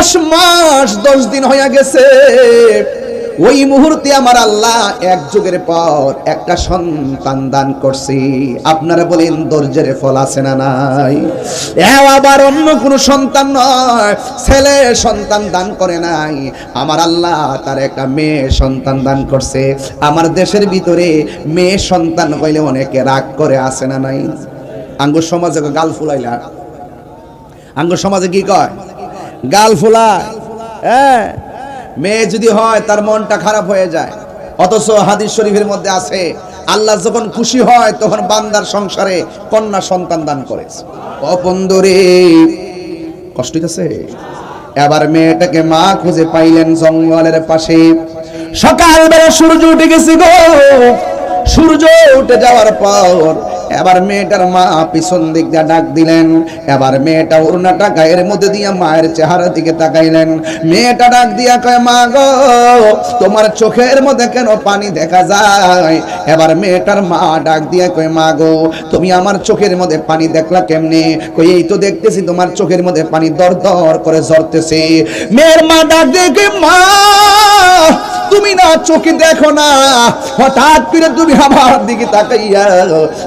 10 মাস 10 দিন হয়ে গেছে। ওই মুহূর্তে আমার আল্লাহ এক যুগের পর একটা সন্তান দান করছি। আপনারা বলেন ধৈর্যের ফল আছে না নাই? আবার অন্য কোনো সন্তান নয়, ছেলে সন্তান দান করে নাই, আমার আল্লাহ তার একটা মেয়ে সন্তান দান করছে। আমার দেশের ভিতরে মেয়ে সন্তান কইলে অনেকে রাগ করে, আছে না নাই? আঙ্গুর সমাজে গাল ফুলাইলা, আঙ্গুর সমাজে কি কয়? গাল ফুলায়। হ্যাঁ, মেয়ে যদি হয় তার মনটা খারাপ হয়ে যায়। অথচ হাদিস শরীফের মধ্যে আছে, আল্লাহ যখন খুশি হয় তখন বান্দার সংসারে কন্যা সন্তান দান করে। অপন্দরে কষ্ট হইতেছে। এবার মেয়েটাকে মা খুঁজে পাইলেন জঙ্গলের পাশে। সকালবেলা সূর্য উঠে গেছে গো। সূর্য উঠে যাওয়ার পর এবার মেয়েটার মা পিছন দিক দিয়ে ডাক দিলেন। এবার মেয়েটা ওড়নাটা গায়ের মধ্যে দিয়ে মায়ের চেহারা দিকে তাকাইলেন। মেয়েটা ডাক দিয়া কয়, মা গো, তোমার চোখের মধ্যে কেন পানি দেখা যায়? এবার মেয়েটার মা ডাক দিয়া কয়, মা গো, তুমি আমার চোখের মধ্যে পানি দেখলা কেমনে? কই, এই তো দেখতেছি তোমার চোখের মধ্যে পানি দর দর করে ঝরতেছে। মেয়ের মা ডাক দিয়ে কয়, মা, তুমি না চোখে দেখো না, হঠাৎ করে তুমি আমার দিকে তাকাইয়া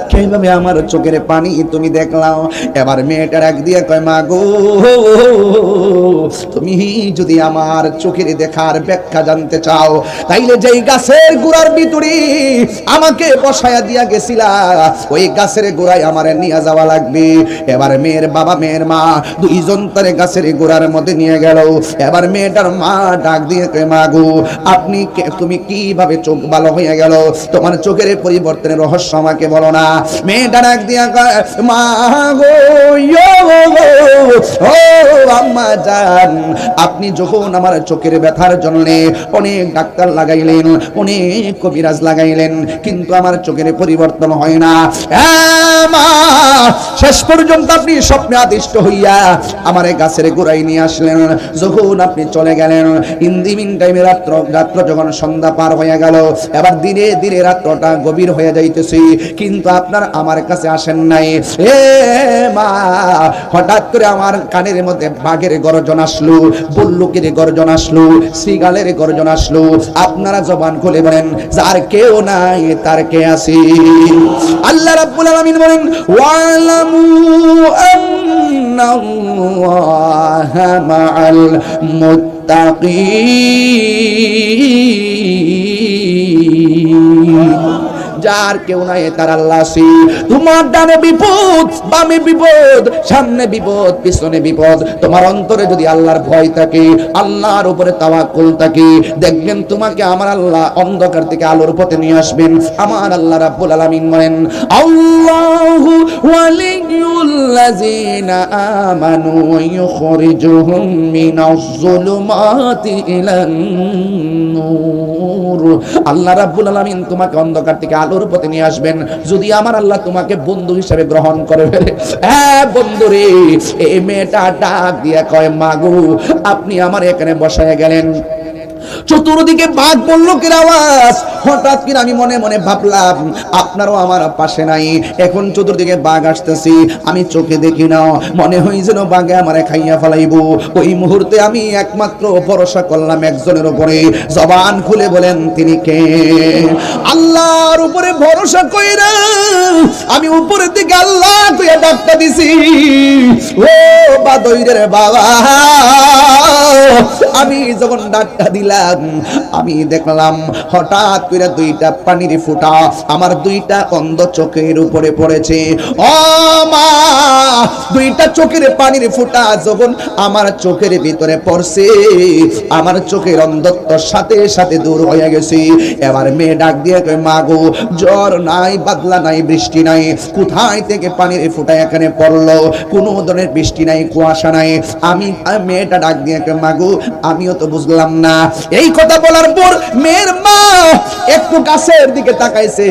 কিভাবে আমার চোখের পানি তুমি দেখলাম? এবার মেয়েটার এক দিয়ে কয়, মা গো, তুমি যদি আমার চোখের দেখার ব্যাখ্যা জানতে চাও, তাইলে যেই গাছের গোড়ার ভিতরে আমাকে বসায়া দিয়া গেছিলা, ওই গাছের গোড়ায় আমার নিয়ে যাওয়া লাগবে। এবার মেয়ের বাবা মেয়ের মা দুইজন তারে গাছের গোড়ার মধ্যে নিয়ে গেল। এবার মেয়েটার মা ডাক দিয়ে কয়, মা গো, তুমি কিভাবে চোখ ভালো হয়ে গেল? তোমার চোখের পরিবর্তনের রহস্য আমাকে বলো না। মেয়েটা ডাক দিয়া কয়, মা গো, ও আম্মা জান, আপনি যখন আমার চোখের ব্যথার জন্য অনেক ডাক্তার লাগাইলেন, অনেক কবিরাজ লাগাইলেন, কিন্তু আমার চোখের পরিবর্তন হয় না। মা, শেষ পর্যন্ত আপনি স্বপ্নে আদিষ্ট হইয়া আমার গাছের গোড়ায় নিয়ে আসলেন। যখন আপনি চলে গেলেন, ইন দি মিন টাইমে রাত্র যখন সন্ধ্যা পার হয়ে গেল, এবার ধীরে ধীরে রাত্রটা গভীর হয়ে যাইতেছে, কিন্তু আপনার আমার কাছে আসেন নাই। এ মা, হঠাৎ করে আমার কানের মধ্যে বাঘের গর্জন আসলো, বল্লুকের গর্জন আসলো, শ্রীগালের গর্জন আসলো। আপনারা জবান খুলে বলেন, যার কেউ নাই তার কে আছে? আল্লাহ রাব্বুল আলামিন বলেন, ওয়ালামু আন্নাল্লাহা মাআল মুত্তাকিন। যার কেউ নাই তার আল্লাহ আছে। তোমার ডানে বিপদ, বামে বিপদ, সামনে বিপদ, পিছনে বিপদ, তোমার অন্তরে যদি আল্লাহর ভয় থাকে, আল্লাহর উপরে তাওয়াক্কুল থাকে, দেখবেন তোমাকে আমার আল্লাহ অন্ধকার থেকে আলোর পথে নিয়ে আসবেন। আমার আল্লাহ রাব্বুল আলামিন বলেন, আল্লাহু ওয়ালিয়ুল্লাযিনা আমানু ইউখরিজুহুম মিনাজ যুলুমাতি ইলান নূর। আল্লাহ রাব্বুল আলামিন তোমাকে অন্ধকার থেকে আলোর পথে নিয়ে আসবেন যদি আমার আল্লাহ তোমাকে বন্ধু হিসেবে গ্রহণ করে ফেলে। হ্যাঁ বন্ধুরে, এই মেয়েটা ডাক দিয়া কয়, মাগো, আপনি আমার এখানে বসায় গেলেন, চতুর্দিকে বাঘ বল্লুকের আওয়াজ। হঠাৎ করে আমি মনে মনে ভাবলাম, আপনারও আমার পাশে নাই, এখন চতুর্দিকে বাঘ আসতেছি, আমি চোখে দেখি না, মনে হয় যেন বাঘে আমারে খাইয়া ফেলাইবো। ওই মুহূর্তে আমি একমাত্র ভরসা করলাম একজনের উপরে। জবান খুলে বলেন, তিনি কে? আল্লাহর উপরে ভরসা কইরা আমি উপরের দিকে আল্লাহ কইয়া ডাকটা দিছি, ও বাদইরে বাবা। আমি যখন ডাকটা দিলাম, আমি দেখলাম হঠাৎ করে দুইটা পানির ফোঁটা আমার দুইটা অন্ধ চোখের উপরে পড়েছে। ও মা, দুইটা চোখের পানির ফোঁটা যখন আমার চোখের ভিতরে পড়ছে, আমার চোখের অন্ধত্বর সাথে সাথে দূর হয়ে গেছে। এবার মেয়ে ডাক দিয়ে কয়, মা গো, জ্বর নাই, বাদলা নাই, বৃষ্টি নাই, কোথায় থেকে পানির ফোঁটা এখানে পড়লো? কোনো ধরনের বৃষ্টি নাই, কুয়াশা নাই। আমি মেয়েটা ডাক দিয়ে কয়, মা গো, আমিও তো বুঝলাম না। এই কথা বলার পর মেয়ের মা একটু গাছের দিকে তাকাইছে।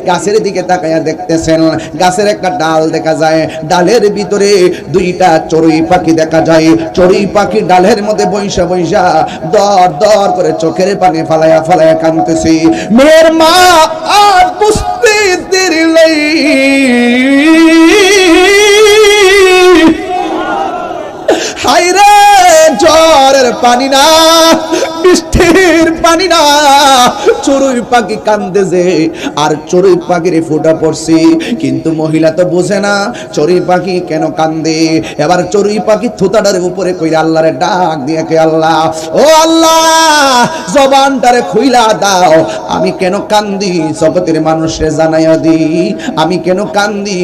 গাছের দিকে তাকাইয়া দেখতেছেন গাছের একটা ডাল দেখা যায়, ডালের ভিতরে দুইটা চড়ুই পাখি দেখা যায়। চড়ুই পাখি ডালের মধ্যে বৈশা বৈশা দর দর করে চোখের পানি ফালাইয়া ফালাইয়া কাঁদতেছে। মেয়ের মা আর বুঝতে দেরি নেই, হায়রে জ্বর পানি না, বৃষ্টির পানি না, চড়ুই পাখি কান্দে যে, আর চড়ুই পাখির ফোঁটা পড়ছে। কিন্তু মহিলা তো বোঝে না চড়ুই পাখি কেন কান্দে। এবার চড়ুই পাখি থুতাটার উপরে কইরা আল্লাহরে ডাক দিয়ে কে আল্লাহ, ও আল্লাহ জবানটারে খুইলা দাও, আমি কেন কান্দি জগতের মানুষরে জানাইয়া দি, আমি কেন কান্দি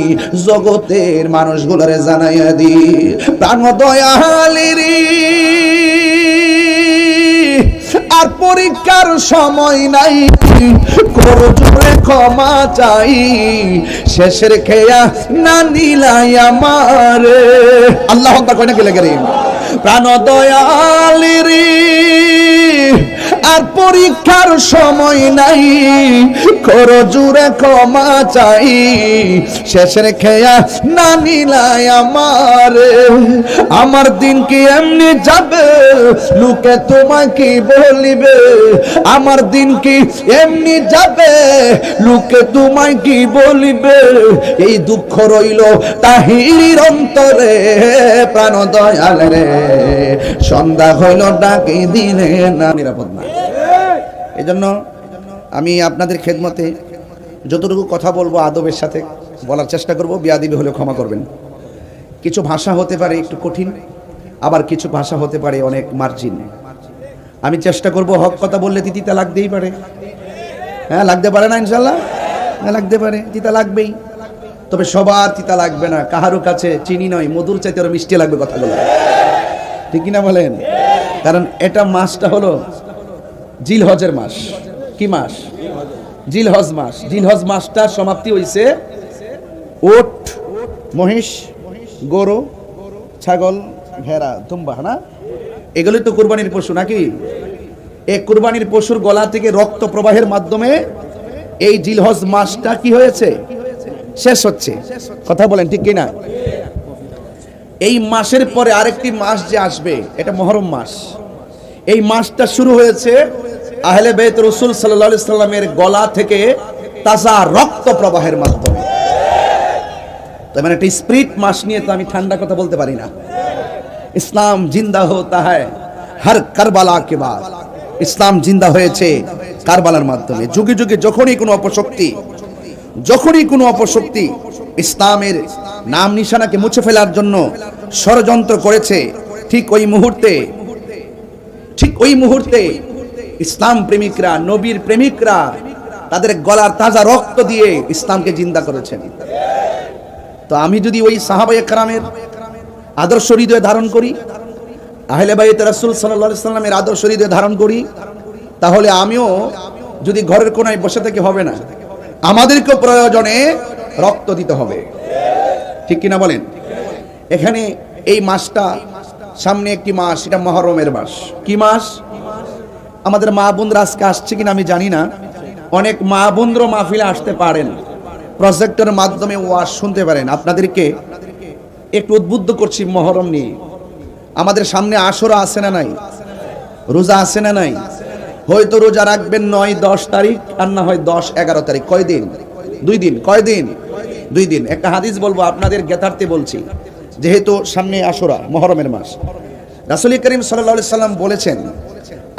জগতের মানুষগুলোরে জানাইয়া দি। প্রাণ দয়ালেরি আর পরীক্ষার সময় নাই, করো জোরে ক্ষমা চাই, শেষের খেয়া না নিলাই আমারে। আল্লাহ আকবার কয় না কি লাগে রে। প্রাণ দয়ালেরি আর পরীক্ষার সময় নাই, করো জোরে ক্ষমা চাই, শেষের খেয়া না নিলাই আমারে। আমার দিন কি এমনি যাবে, লোকে তোমায় কি বলিবে, আমার দিন কি এমনি যাবে, লোকে তোমায় কি বলিবে, এই দুঃখ রইল তাহির অন্তরে। প্রাণ দয়াল রে সন্ধ্যা হইল ডাকি দিনে না, নিরাপদ না। এই জন্য আমি আপনাদের খেদমতে যতটুকু কথা বলবো আদবের সাথে বলার চেষ্টা করব, বিয়াদবি হলে ক্ষমা করবেন। কিছু ভাষা হতে পারে একটু কঠিন, আবার কিছু ভাষা হতে পারে অনেক মার্জিন। আমি চেষ্টা করব হক কথা বললে তিতা লাগতেই পারে, হ্যাঁ লাগতে পারে না ইনশাল্লাহ, হ্যাঁ লাগতে পারে, তিতা লাগবেই। তবে সবার তিতা লাগবে না, কাহারও কাছে চিনি নয় মধুর চাইতে আরো মিষ্টি লাগবে কথাগুলো, ঠিক কিনা বলেন? কারণ এটা মাসটা হলো জিলহজের মাস। কি মাস? জিলহজ মাস। জিলহজ মাসটার সমাপ্তি হইছে ওট, মহিষ, গরু, ছাগল, ভেড়া, দুম্বা, না এগুলোই তো কুরবানির পশু নাকি? এই কুরবানির পশুর গলা থেকে রক্ত প্রবাহের মাধ্যমে এই জিলহজ মাসটা কি হয়েছে? শেষ হচ্ছে। কথা বলেন ঠিক কিনা? এই মাসের পরে আরেকটি মাস যে আসবে এটা মুহররম মাস। এই মাসটা শুরু হয়েছে আহলে বাইত রাসূল সাল্লাল্লাহু আলাইহি সাল্লামের গলা থেকে তাজা রক্ত প্রবাহের মাধ্যমে। তো মানে একটা স্পিরিট মাস নিয়ে তো আমি ঠান্ডা কথা বলতে পারি না। ইসলাম জিন্দা হতা হ্যায় হর কারবালা কে বাদ। ইসলাম জিন্দা হয়েছে কারবালার মাধ্যমে। যুগে যুগে যখনই কোনো অপশক্তি ইসলামের নাম নিশানাকে মুছে ফেলার জন্য ষড়যন্ত্র করেছে, ঠিক ওই মুহূর্তে ইসলাম প্রেমিকরা, নবীর প্রেমিকরা তাদের গলার তাজা রক্ত দিয়ে ইসলামকে জিন্দা করেছেন। তো আমি যদি ওই সাহাবায়ে কেরামের আদর্শ হৃদয়ে ধারণ করি, আহলে বাইত রাসূল সাল্লাল্লাহু আলাইহি সাল্লামের আদর্শ হৃদয়ে ধারণ করি, তাহলে আমিও যদি ঘরের কোনায় বসে থেকে হবে না, আমাদেরকে প্রয়োজনে রক্ত দিতে হবে, ঠিক কিনা বলেন? এখানে এই মাসটা সামনে একটি মাস, এটা মুহররমের মাস। কি মাস? আমাদের মা বোনরা আজকে আসছে কিনা আমি জানি না, অনেক মা বোনরা মাহফিলে আসতে পারেন, প্রজেক্টরের মাধ্যমে ওয়াজ শুনতে পারেন। আপনাদেরকে একটু উদ্বুদ্ধ করছি মুহররম নিয়ে। আমাদের সামনে আশুরা আছে না নাই? রোজা আছে না নাই? হয়তো রোজা রাখবেন 9-10 তারিখ, আর না হয় 10-11 তারিখ। কয় দিন? 2 দিন। কয় দিন? 2 দিন। একটা হাদিস বলবো আপনাদের জ্ঞাতার্থে বলছি, যেহেতু সামনে আশুরা, মুহররমের মাস। রাসূল করিম সাল্লাল্লাহু আলাইহি সাল্লাম বলেছেন,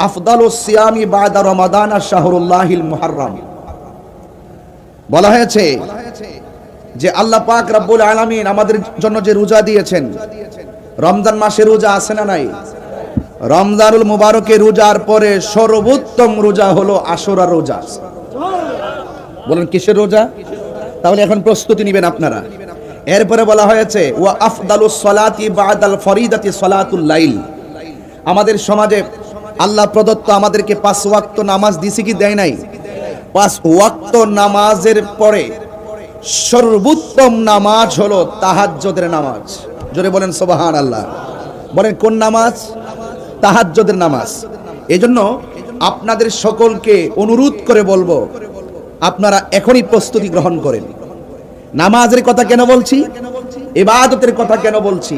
আফদালুস সিয়ামি বাদা রমাদান শাহরুল্লাহিল মুহাররম। বলা হয়েছে যে আল্লাহ পাক রব্বুল আলামিন আমাদের জন্য যে রোজা দিয়েছেন, রমজান মাসে রোজা আছে না নাই? রমজানুল মুবারকের রোজার পরে সর্বোত্তম রোজা হলো আশুরা রোজা। বলেন কিসের রোজা? তাহলে এখন প্রস্তুতি নেবেন আপনারা। এরপরে বলা হয়েছে ওয়া আফদালুস সালাতি বাদাল ফরিদাতি সালাতুল লাইল। আমাদের সমাজে আল্লাহ প্রদত্ত আমাদেরকে 5 ওয়াক্ত নামাজ দিছে কি দেয় নাই? 5 ওয়াক্ত নামাজের পরে সর্বোত্তম নামাজ হলো তাহাজ্জুদের নামাজ। জোরে বলেন সুবহানাল্লাহ। বলেন কোন নামাজ? তাহাজ্জুদের নামাজ। এজন্য আপনাদের সকলকে অনুরোধ করে বলবো, আপনারা এখনই প্রস্তুতি গ্রহণ করেন। নামাজের কথা কেন বলছি? ইবাদতের কথা কেন বলছি?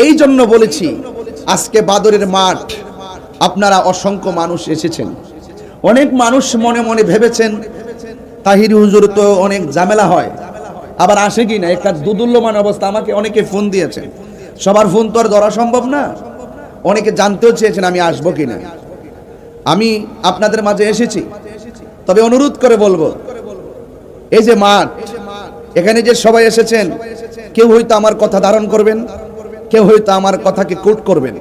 এই জন্য বলেছি, আজকে বাদরের মাঠ, আপনারা অসংখ্য মানুষ এসেছেন। অনেক মানুষ মনে মনে ভেবেছেন তাহিরি হুজুর তো অনেক ঝামেলা হয়, আবার আসে কি না, একটা দুদুল্যমান অবস্থা। আমাকে অনেকে ফোন দিয়েছেন, সবার ফোন তো আর ধরা সম্ভব না। অনেকে জানতেও চেয়েছেন আমি আসবো কিনা। আমি আপনাদের মাঝে এসেছি, তবে অনুরোধ করে বলবো, এই যে মাঠ, এখানে যে সবাই এসেছেন, কেউ হয়তো আমার কথা ধারণ করবেন, কেউ হয়তো আমার কথাকে কোট করবেন,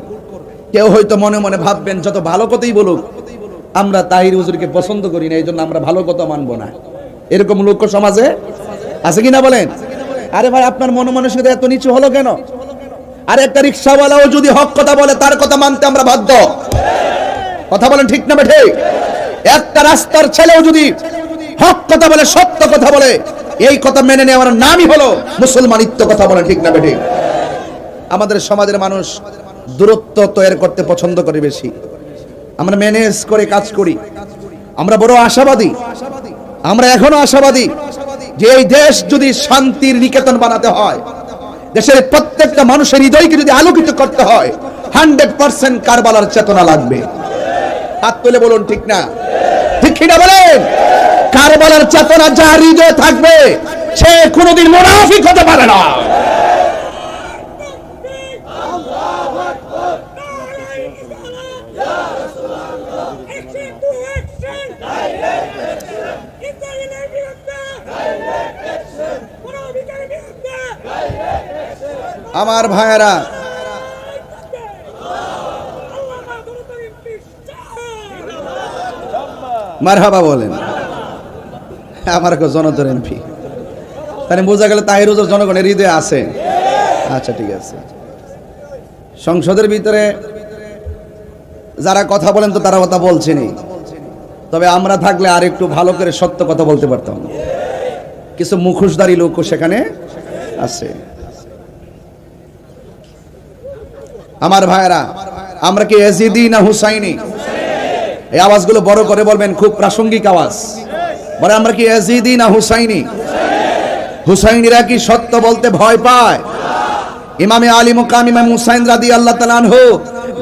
কেউ হয়তো মনে মনে ভাববেন যত ভালো কথাই বলুক আমরা তাহির হুজুরকে পছন্দ করি না, এই জন্য আমরা ভালো কথা মানবো না। এরকম লোক সমাজে আছে কিনা বলেন? আরে ভাই, আপনার মন মানসিকতা এত নিচু হলো কেন? আর একটা রিকশাওয়ালাও যদি হক কথা বলে তার কথা মানতে আমরা বাধ্য। কথা বলেন ঠিক না বেঠে? একটা রাস্তার ছেলেও যদি হক কথা বলে, সত্য কথা বলে, এই কথা মেনে নেওয়ার নামই হলো মুসলমানিত্ব। কথা বলেন ঠিক না বেঠে? আমাদের সমাজের মানুষ দূরত্ব তৈরি করতে পছন্দ করে বেশি। আমরা ম্যানেজ করে কাজ করি। আমরা বড় আশাবাদী, আমরা এখনো আশাবাদী যে এই দেশ যদি শান্তির নিকেতন বানাতে হয়, দেশের প্রত্যেকটা মানুষের হৃদয়কে যদি আলোকিত করতে হয়, 100% কারবালার চেতনা লাগবে। হাত তুলে বলুন ঠিক না? ঠিক কিনা বলেন? কারবালার চেতনা যার হৃদয়ে থাকবে সে কোনোদিন মুনাফিক হতে পারে না। আমার ভাইয়েরা, মারহাবা বলেন। আমার জনতার এমপি, তাহলে বোঝা গেল তাহির হুজুর জনগণের হৃদয়ে আছে। আচ্ছা ঠিক আছে। সংসদের ভিতরে যারা কথা বলেন তো তারা কথা বলছেনই, তবে আমরা থাকলে আর একটু ভালো করে সত্য কথা বলতে পারতাম। কিছু মুখোশধারী লোক সেখানে আছে। আমার ভাইরা, আমরা কি ইয়াজিদি না হুসাইনি? এই আওয়াজগুলো বড় করে বলবেন, খুব প্রাসঙ্গিক আওয়াজ। বলে আমরা কি ইয়াজিদি না হুসাইনি? হুসাইনিরা কি সত্য বলতে ভয় পায়? ইমামে আলী মুকাম ইমাম হুসাইন রাদিয়াল্লাহু তাআলা আনহু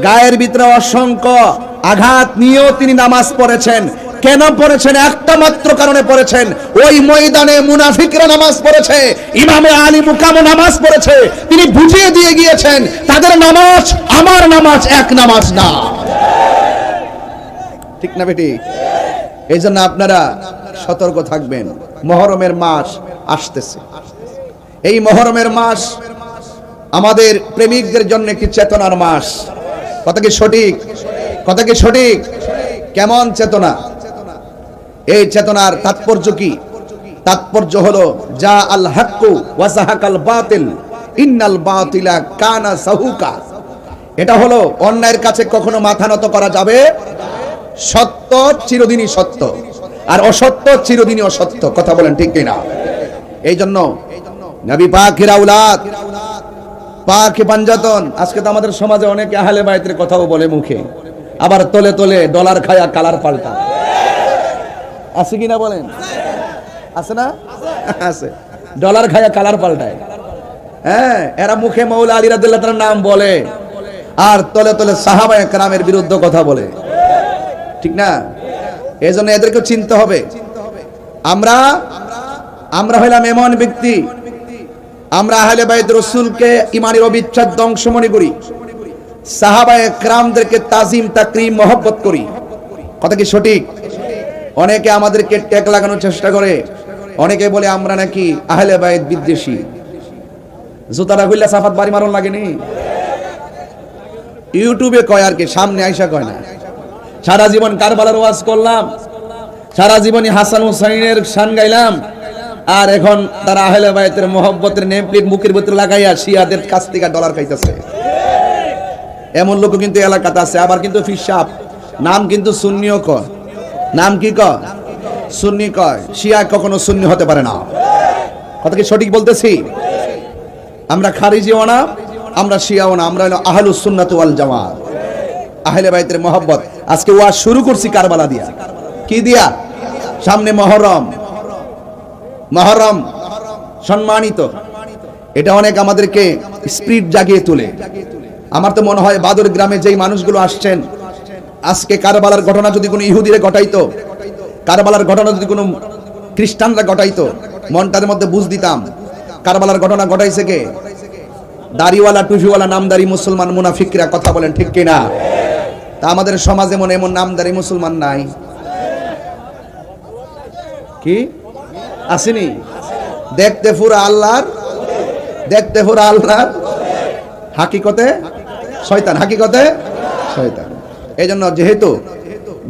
গায়ের ভিতরে অসংখ্য আঘাত নিয়েও তিনি নামাজ পড়েছেন। কেন পড়েছেন? একটা মাত্র কারণে পড়েছেন, ওই ময়দানে মুনাফিকরা নামাজ পড়েছে, ইমামে আলী মুকামও নামাজ পড়েছে। তিনি বুঝিয়ে দিয়ে গিয়েছেন তাদের নামাজ আমার নামাজ এক নামাজ না। ঠিক না বেটি? এই জন্য আপনারা সতর্ক থাকবেন। মুহররমের মাস আসতেছে। এই মুহররমের মাস আমাদের প্রেমিকদের জন্য একটি চেতনার মাস। কথা কি সঠিক? কথা কি সঠিক? কেমন চেতনা? এই চেতনার তাৎপর্য কি? তাৎপর্য হলো যা আল হাক্কু ওয়া যাহাকাল বাতিল ইন্নাল বাতিলা কানা সাহুকা। এটা হলো অন্যায়ের কাছে কখনো মাথা নত করা যাবে। সত্য চিরদিনই সত্য, আর অসত্য চিরদিনই অসত্য। কথা বলেন ঠিক কিনা? এই জন্য নবী পাকের আওলাদ, পাকে পাঞ্জাতন, আজকে তো আমাদের সমাজে অনেকে আহলে বাইতের কথাও বলে মুখে, আবার তলে তলে ডলার খায়া কালার পাল্টা। আছে কিনা বলেন? আছে না? আছে। ডলার খায়া কালার পাল্টায়। হ্যাঁ, এরা মুখে মাওলা আলী রাদিয়াল্লাহু তাআলার নাম বলে আর তলে তলে সাহাবায়ে কেরামের বিরুদ্ধে কথা বলে। ঠিক না? এজন্য এদেরকে চিনতে হবে। আমরা হইলাম এমন ব্যক্তি, আমরা আহলে বাইত রাসূলকে ঈমানের অবিচ্ছেদ্য অংশ মনে করি, সাহাবায়ে কেরামদেরকে তাজিম তাকরীম মহব্বত করি। কথা কি সঠিক? অনেকে আমাদেরকে ট্যাগ লাগানোর চেষ্টা করে, অনেকে বলে আমরা নাকি আহলে বাইত বিদ্বেষী। জুতাটা খুললে সাফাত বাড়ি মারণ লাগেনি? ইউটিউবে কয় আর কি, সামনে আইসা কয় না। সারা জীবন কারবালার ওয়াজ করলাম, সারা জীবনই হাসান হুসাইনের শান গাইলাম, আর এখন তারা আহলে বাইতের মহব্বতের নেম প্লেট মুখের ভিতরে লাগাইয়া শিয়াদের কাছ থেকে ডলার খাইতেছে। এমন লোক কিন্তু এলাকাতে আছে। আবার কিন্তু ফিসাব নাম কিন্তু সুন্নিও কয়। নাম কি কয়? সুন্নি কয়। শিয়া কখনো সুন্নি হতে পারে না। কথা কি সঠিক বলতেছি? আমরা খারিজিও না, আমরা শিয়াও না, আমরা হলো আহলুস সুন্নাত ওয়াল জামাত, আহলে বাইতের মহব্বত। আজকে ওয়াজ শুরু করছি কারবালা দিয়া। কি দিয়া? সামনে মুহররম, মুহররম সম্মানিত। এটা অনেক আমাদেরকে স্পিরিট জাগিয়ে তোলে। আমার তো মনে হয় বাদুর গ্রামে যেই মানুষগুলো আসছেন, আজকে কারবালার ঘটনা যদি কোনো ইহুদিরা ঘটাইতো, কারবালার ঘটনা যদি কোনো খ্রিস্টানরা ঘটাইতো, মনটার মধ্যে বুঝ দিতাম কারবালার ঘটনা ঘটাইছে কে? দাড়িওয়ালা টুপিওয়ালা নামদারি মুসলমান মুনাফিকরা, কথা বলেন ঠিক কিনা? তা আমাদের সমাজে মনে এমন নামদারি মুসলমান নাই কি? আসেনি? দেখতে পুরা আল্লাহর, দেখতে পুরা আল্লাহর, হাকিকতে শয়তান, হাকিকতে শয়তান। এই জন্য যেহেতু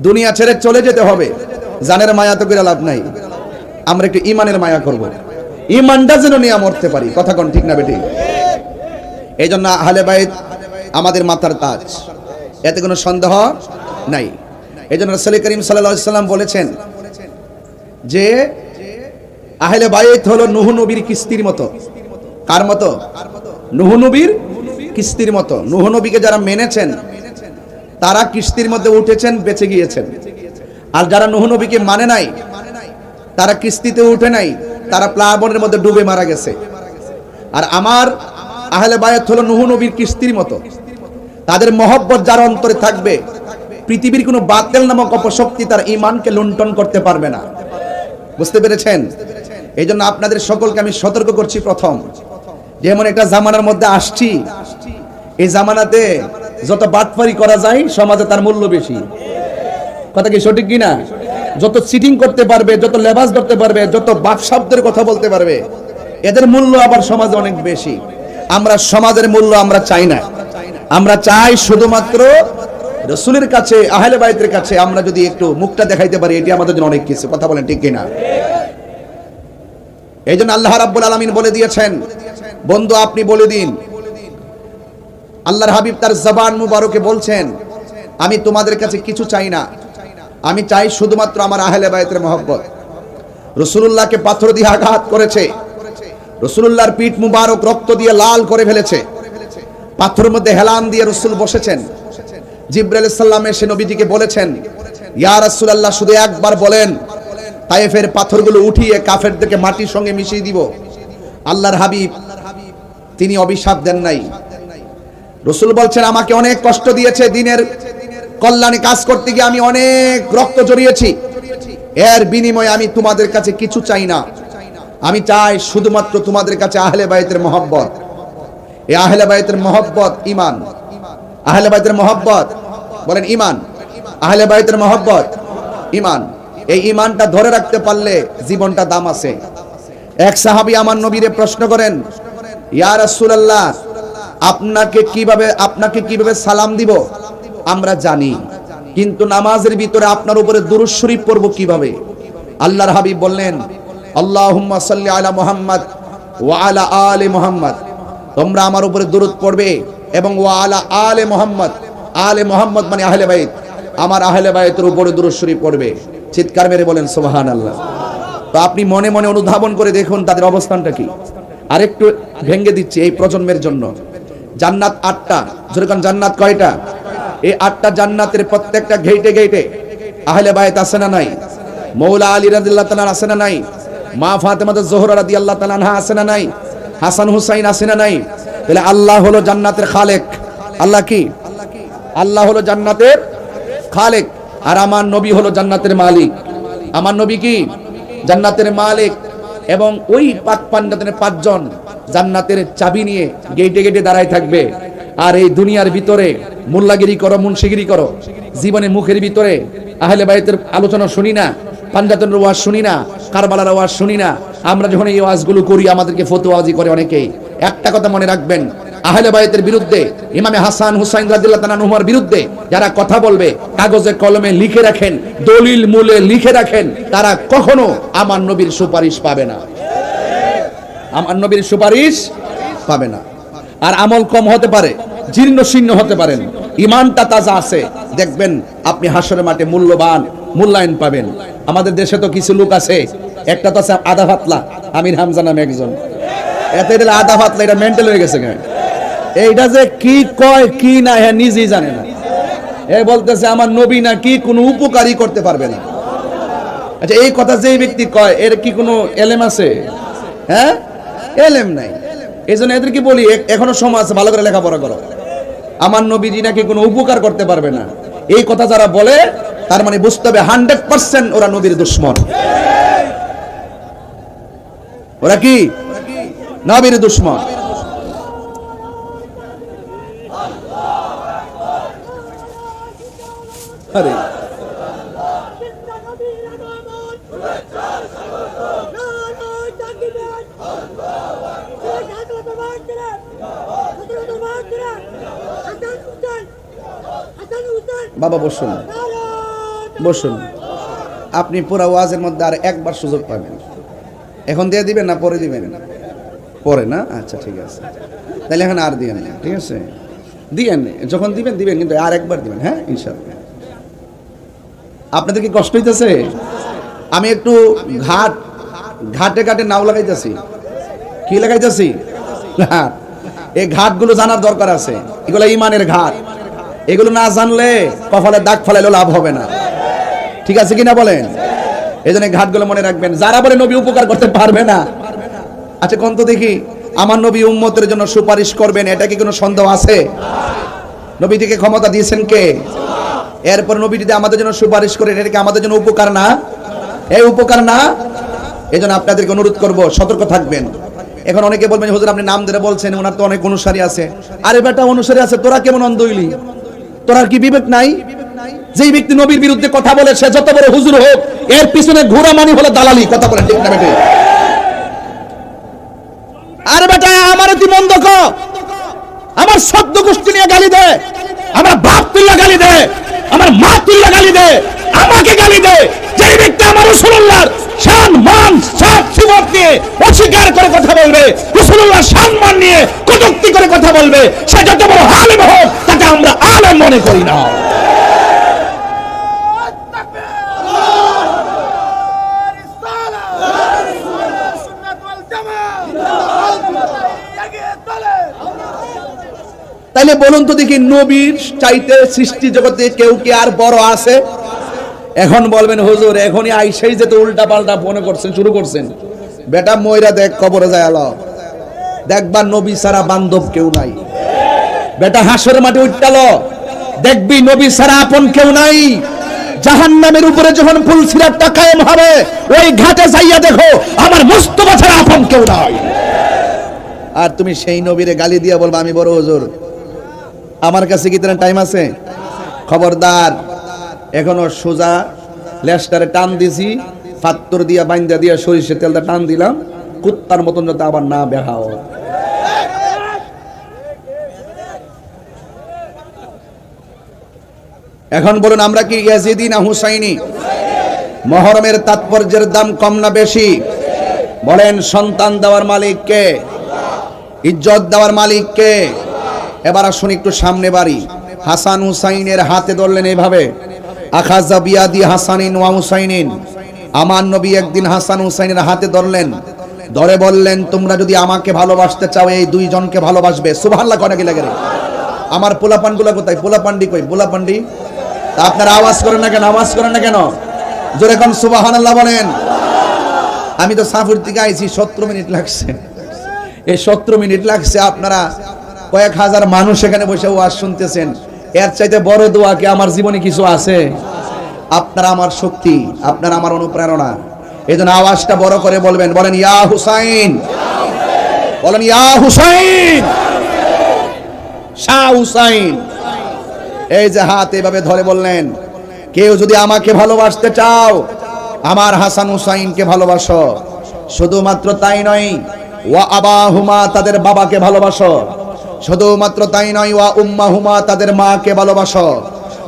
দুনিয়া ছেড়ে চলে যেতে হবে, জানের মায়া তো করে লাভ নাই, আমরা একটু ইমানের মায়া করব, ইমানটা যেন নিয়ে মরতে পারি, কথা কোন ঠিক না বেটি? এই জন্য আহলে বাইত আমাদের মাথার তাজ, এতে কোনো সন্দেহ নাই। এই জন্য রাসূল করিম সাল্লাল্লাহু আলাইহি সাল্লাম বলেছেন যে আহলে বাইত হলো নূহ নবীর কিস্তির মতো। কার মতো? নূহ নবীর কিস্তির মতো। নূহ নবীকে যারা মেনেছেন তারা কিস্তির মধ্যে উঠেছেন, বেঁচে গিয়েছেন। আর যারা নূহ নবীকে মানে নাই, তারা কিস্তিতে উঠে নাই, তারা প্লাবনের মধ্যে ডুবে মারা গেছে। আর আমার আহলে বায়াত হলো নূহ নবীর কিস্তির মতো। তাদের মহব্বত যার অন্তরে থাকবে, পৃথিবীর কোনো বাতিল নামক অপশক্তি তার ঈমানকে লুণ্ঠন করতে পারবে না। বুঝতে পেরেছেন? এই জন্য আপনাদের সকলকে আমি সতর্ক করছি, প্রথম যেমন একটা জামানার মধ্যে আসছি, এই জামানাতে যত বাটপারি করা যায় সমাজে তার মূল্য বেশি। কথা কি সঠিক কিনা? যত চিটিং করতে পারবে, যত লেবাস ধরতে পারবে, যত বাপ শব্দের কথা বলতে পারবে, এদের মূল্য আবার সমাজে অনেক বেশি। আমরা সমাজের মূল্য আমরা চাই না, আমরা চাই শুধুমাত্র রাসূলের কাছে, আহলে বাইতের কাছে আমরা যদি একটু মুখটা দেখাইতে পারি, এটি আমাদের জন্য অনেক কিছু। কথা বলেন ঠিক কিনা? এই জন্য আল্লাহ রাব্বুল আলামিন বলে দিয়েছেন, বন্ধু আপনি বলে দিন, আল্লাহর হাবিব তার জবান মুবারকে বলছেন, আমি তোমাদের কাছে কিছু চাই না, আমি চাই শুধুমাত্র আমার আহলে বাইতের মহব্বত। রাসূলুল্লাহকে পাথর দিয়ে আঘাত করেছে, রাসূলুল্লাহর পিঠ মুবারক রক্ত দিয়ে লাল করে ফেলেছে, পাথরের মধ্যে হেলান দিয়ে রাসূল বসেছেন। জিবরাইল আলাইহিস সালাম এসে নবীজিকে বলেছেন, ইয়া রাসূলুল্লাহ শুধু একবার বলেন, তায়েফের পাথরগুলো উঠিয়ে কাফেরদেরকে মাটির সঙ্গে মিশিয়ে দিব। আল্লাহর হাবিব তিনি অভিশাপ দেন নাই। রাসূল বলছেন, আমাকে অনেক কষ্ট দিয়েছে, দিনের কল্যাণে কাজ করতে গিয়ে আমি অনেক রক্ত ঝরিয়েছি, এর বিনিময়ে আমি তোমাদের কাছে কিছু চাই না, আমি চাই শুধুমাত্র তোমাদের কাছে আহলে বাইতের মহব্বত। এই আহলে বাইতের মহব্বত ঈমান, আহলে বাইতের মহব্বত বলেন ঈমান, আহলে বাইতের মহব্বত ঈমান। এই ঈমানটা ধরে রাখতে পারলে জীবনটা দাম আছে। এক সাহাবী আমার নবীরে প্রশ্ন করেন, ইয়া রাসূলুল্লাহ আপনাকে কিভাবে সালাম দিব আমরা জানি, কিন্তু নামাজের ভিতরে আপনার উপরে দুরূদ শরীফ পড়ব কিভাবে? আল্লাহর হাবিব বললেন, আল্লাহুম্মা সাল্লি আলা মুহাম্মদ ওয়া আলা আলি মুহাম্মদ, তোমরা আমার উপরে দুরূদ পড়বে এবং ওয়া আলা আলি মুহাম্মদ, আলে মুহাম্মদ মানে আহলে বাইত, আমার আহলে বাইতের উপরে দুরূদ শরীফ পড়বে। চিৎকার মেরে বলেন সুবহানাল্লাহ। তো আপনি মনে মনে অনুধাবন করে দেখুন তাদের অবস্থানটা কি। আরেকটু ভেঙে দিচ্ছি এই প্রজন্মের জন্য। জান্নাত 8টা, যেরকম জান্নাত কয়টা? এই 8টা জান্নাতের প্রত্যেকটা গেটে গেটে আহলে বাইত আছে না নাই? মৌলা আলী রাদিয়াল্লাহু তাআলা আছে না নাই? মা ফাতেমা জোহরা রাদিয়াল্লাহু তাআলা আনহা আছে না নাই? হাসান হুসাইন আছে না নাই? তাহলে আল্লাহ হলো জান্নাতের খালেক। আল্লাহ কি? আল্লাহ হলো জান্নাতের খালেক, আর আমার নবী হলো জান্নাতের মালিক। আমার নবী কি? জান্নাতের মালিক। এবং ওই পাক পান্ডাতের 5 জন জান্নাতের চাবি নিয়ে গেটে গেটে দাঁড়ায় থাকবে। আর এই দুনিয়ার ভিতরে মোল্লাগিরি করো, মুন্সিগিরি করো, জীবনে মুখের ভিতরে আহলে বাইতের আলোচনা শুনি না, পাঞ্জাতনের ওয়াজ শুনি না, কারবালার ওয়াজ শুনি না। আমরা যখন এই ওয়াজগুলো করি আমাদেরকে ফতোয়াজি করে অনেকেই। একটা কথা মনে রাখবেন, আহলে বাইতের বিরুদ্ধে, ইমামে হাসান হুসাইন রাদিয়াল্লাহু তাআলা আনহুর বিরুদ্ধে যারা কথা বলবে, কাগজে কলমে লিখে রাখেন, দলিল মূলে লিখে রাখেন, তারা কখনো আমার নবীর সুপারিশ পাবে না, আমার নবীর সুপারিশ পাবে না। আর আমল কম হতে পারে, জীর্ণ শীর্ণ হতে পারেন, ঈমানটা তাজা আছে, দেখবেন আপনি হাসরের মাঠে মূল্যবান মূল্যায়ন পাবেন। আমাদের দেশে তো কিছু লোক আছে, একটা তো আছে আধা পাতলা, আমির হামজা নামে একজন, এত এটা আধা পাতলা, এটা মেন্টাল হয়ে গেছে। এইটা যে কি কয় কি না হ্যাঁ নিজেই জানে না। এ বলতেছে আমার নবী না কি কোনো উপকারী করতে পারবে না। আচ্ছা এই কথা যেই ব্যক্তি কয়, এর কি কোনো এলেম আছে? হ্যাঁ, এলেম নাই। এই জন্য এদেরকে বলি এখনো সময় আছে, ভালো করে লেখাপড়া করো। আমার নবীজি নাকি কোনো উপকার করতে পারবে না, এই কথা যারা বলে তার মানে বুঝতে হবে 100% ওরা নবীর দুশমন। ওরা কি? নবীর দুশমন। আরে বাবা বসুন, বসুন। আপনি পুরা ওয়াজের মধ্যে আর একবার সুযোগ পাবেন। এখন দিয়ে দিবেন না পরে দিবেন? পরে না, আচ্ছা ঠিক আছে, তাহলে এখন আর দিবেন না, ঠিক আছে? দিবেন, যখন দিবেন দিবেন, কিন্তু আর একবার দিবেন, হ্যাঁ ইনশাআল্লাহ। আপনাদের কি কষ্ট হইতেছে? আমি একটু ঘাটে ঘাটে নাও লাগাইতেছি। কি লাগাইতেছি? ঘাট। এই ঘাটগুলো জানার দরকার আছে। এগুলো ইমানের ঘাট। এগুলো না জানলে কপালে দাগ ফেলাইলেও লাভ হবে না, ঠিক আছে কিনা বলেন? এই জন্য ঘাটগুলো মনে রাখবেন। যারা বলে নবী উপকার করতে পারবে না, আচ্ছা কোন তো দেখি আমার নবী উম্মতের জন্য সুপারিশ করবেন, এটা কি কোনো সন্দেহ আছে? নবীটিকে ক্ষমতা দিয়েছেন কে? এরপর নবী যদি আমাদের জন্য সুপারিশ করে, এটা কি আমাদের জন্য উপকার না? এই উপকার না? এই জন্য আপনাদেরকে অনুরোধ করব, সতর্ক থাকবেন। এখন অনেকে বলবেন হুজুর আপনি নাম ধরে বলছেন, ওনার তো অনেক অনুসারী আছে। আরে বেটা, অনুসারী আছে, তোরা কেমন অন্ধ হইলি? তোর কি বিবেক নাই? যেই ব্যক্তি নবীর বিরুদ্ধে কথা বলে, সে যত বড় হুজুর হোক, এর পিছনে ঘোরা মানি হলো দালালি। কথা বলেন ঠিক না বেটে? আরে বেটা, আমার তুই মন্দ ক, আমার সদ্য গোষ্ঠী নিয়ে গালি দে, আমার বাপ তুল্লা গালি দে, আমার মা তুল্লা গালি দে, আমাকে গালি দে। যেই ব্যক্তি আমার রাসূলুল্লাহর শান মান সব সিফাত নিয়ে অস্বীকার করে কথা বলবে, রাসূলুল্লাহর সম্মান নিয়ে কটূক্তি করে কথা বলবে, সে যত বড় আলেম হোক, তাকে আমরা আলেম মনে করি না। তাইলে বলুন তো দেখি, নবীর চাইতে সৃষ্টি জগতে কেউ কি আর বড় আছে? এখন বলবেন হুজুর এখনই আইসাই যে তো উল্টা পাল্টা মনে করছেন, শুরু করছেন। বেটা ময়রা দেখ, কবরে যায় আলো দেখবা নবী ছাড়া বান্ধব কেউ নাই। বেটা হাসরের মাঠে উঠতালো দেখবি নবী ছাড়া আপন কেউ নাই। জাহান্নামের উপরে যখন ফুলসিরাতটা কায়েম হবে, ওই ঘাটে যাইয়া দেখো আমার মুস্তাফা ছাড়া আপন কেউ নাই। আর তুমি সেই নবীরে গালি দিয়া বলবা আমি বড় হুজুর। আমার কাছে কি তোমার টাইম আছে? খবরদার, এখনো সোজা লেজটারে টান দিছি, পাত্তর দিয়া বাইন্দা দিয়া সরিষার তেলটা টান দিলাম, কুত্তার মতন যাতে আবার না বেহাও। এখন বলুন আমরা কি ইয়াজিদি না হুসাইনি? মুহররমের তাৎপর্যের দাম কম না বেশি? বলেন সন্তান দেওয়ার মালিক কে? ইজ্জত দেওয়ার মালিক কে? এবার আসুন একটু সামনে বাড়ি। হাসান হুসাইনের হাতে ধরলেন এইভাবে, আখাযা বিয়াদি হাসানিন ওয়া হুসাইনিন। আমার নবী একদিন হাসান হুসাইনের হাতে ধরলেন, ধরে বললেন তোমরা যদি আমাকে ভালোবাসতে চাও এই দুইজনকে ভালোবাসবে। সুবহানাল্লাহ কয় নাকি লাগে রে? আমার পোলাপানগুলো কোথায়? পোলাপান্ডি কই? পোলাপান্ডি আপনারা আওয়াজ করেন না কেন? আওয়াজ করেন না কেন? জোরে কোন সুবহানাল্লাহ বলেন। আমি তো সাফুর থেকে আইছি, 17 মিনিট লাগছে। এই 17 মিনিট লাগছে, আপনারা কয়েক হাজার মানুষ এখানে বসে ওয়াজ শুনতেছেন। এর চাইতে বড় দোয়া কি আমার জীবনে কিছু আছে? আপনারা আমার শক্তি, আপনারা আমার অনুপ্রেরণা। এজন্য আওয়াজটা বড় করে বলবেন, বলেন ইয়া হুসাইন, বলেন ইয়া হুসাইন, শাহ হুসাইন। এই যে হাত এভাবে ধরে বললেন, কেউ যদি আমাকে ভালোবাসতে চাও আমার হাসান হুসাইনকে ভালোবাসো। শুধুমাত্র তাই নয়, ওয়া আবাহুমা, তাদের বাবাকে ভালোবাসো। শুধুমাত্র তাই নয়, ওয়া উম্মাহুমা, তাদের মাকে ভালোবাসো।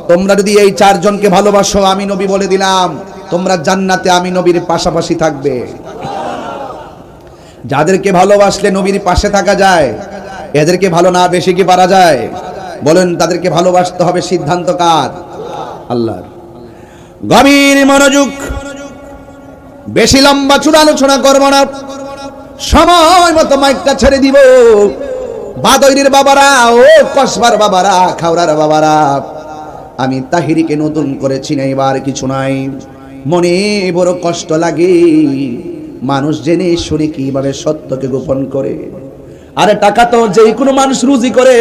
তোমরা যদি এই চারজনকে ভালোবাসো, আমি নবী বলে দিলাম তোমরা জান্নাতে আমি নবীর পাশাপাশি থাকবে। যাদেরকে ভালোবাসলে নবীর পাশে থাকা যায়, এদেরকে ভালো না বেশি কি পারা যায়? বলেন তাদেরকে ভালোবাসতে হবে, সিদ্ধান্ত কার? আল্লাহর। গভীর মনোযোগ, বেশি লম্বা চূড়া আলোচনা করব না, সময় মতো মাইকটা ছেড়ে দিব। বাদইরের বাবারা, ও কসবার বাবারা, খাওড়ার বাবারা, আমি তাহিরিকে নতুন করে চিনাইবার কিছু নাই। মনে বড় কষ্ট লাগে, মানুষ জেনে শুনে কিভাবে সত্যকে গোপন করে। আরে টাকা তো যেই কোনো মানুষ রুজি করে,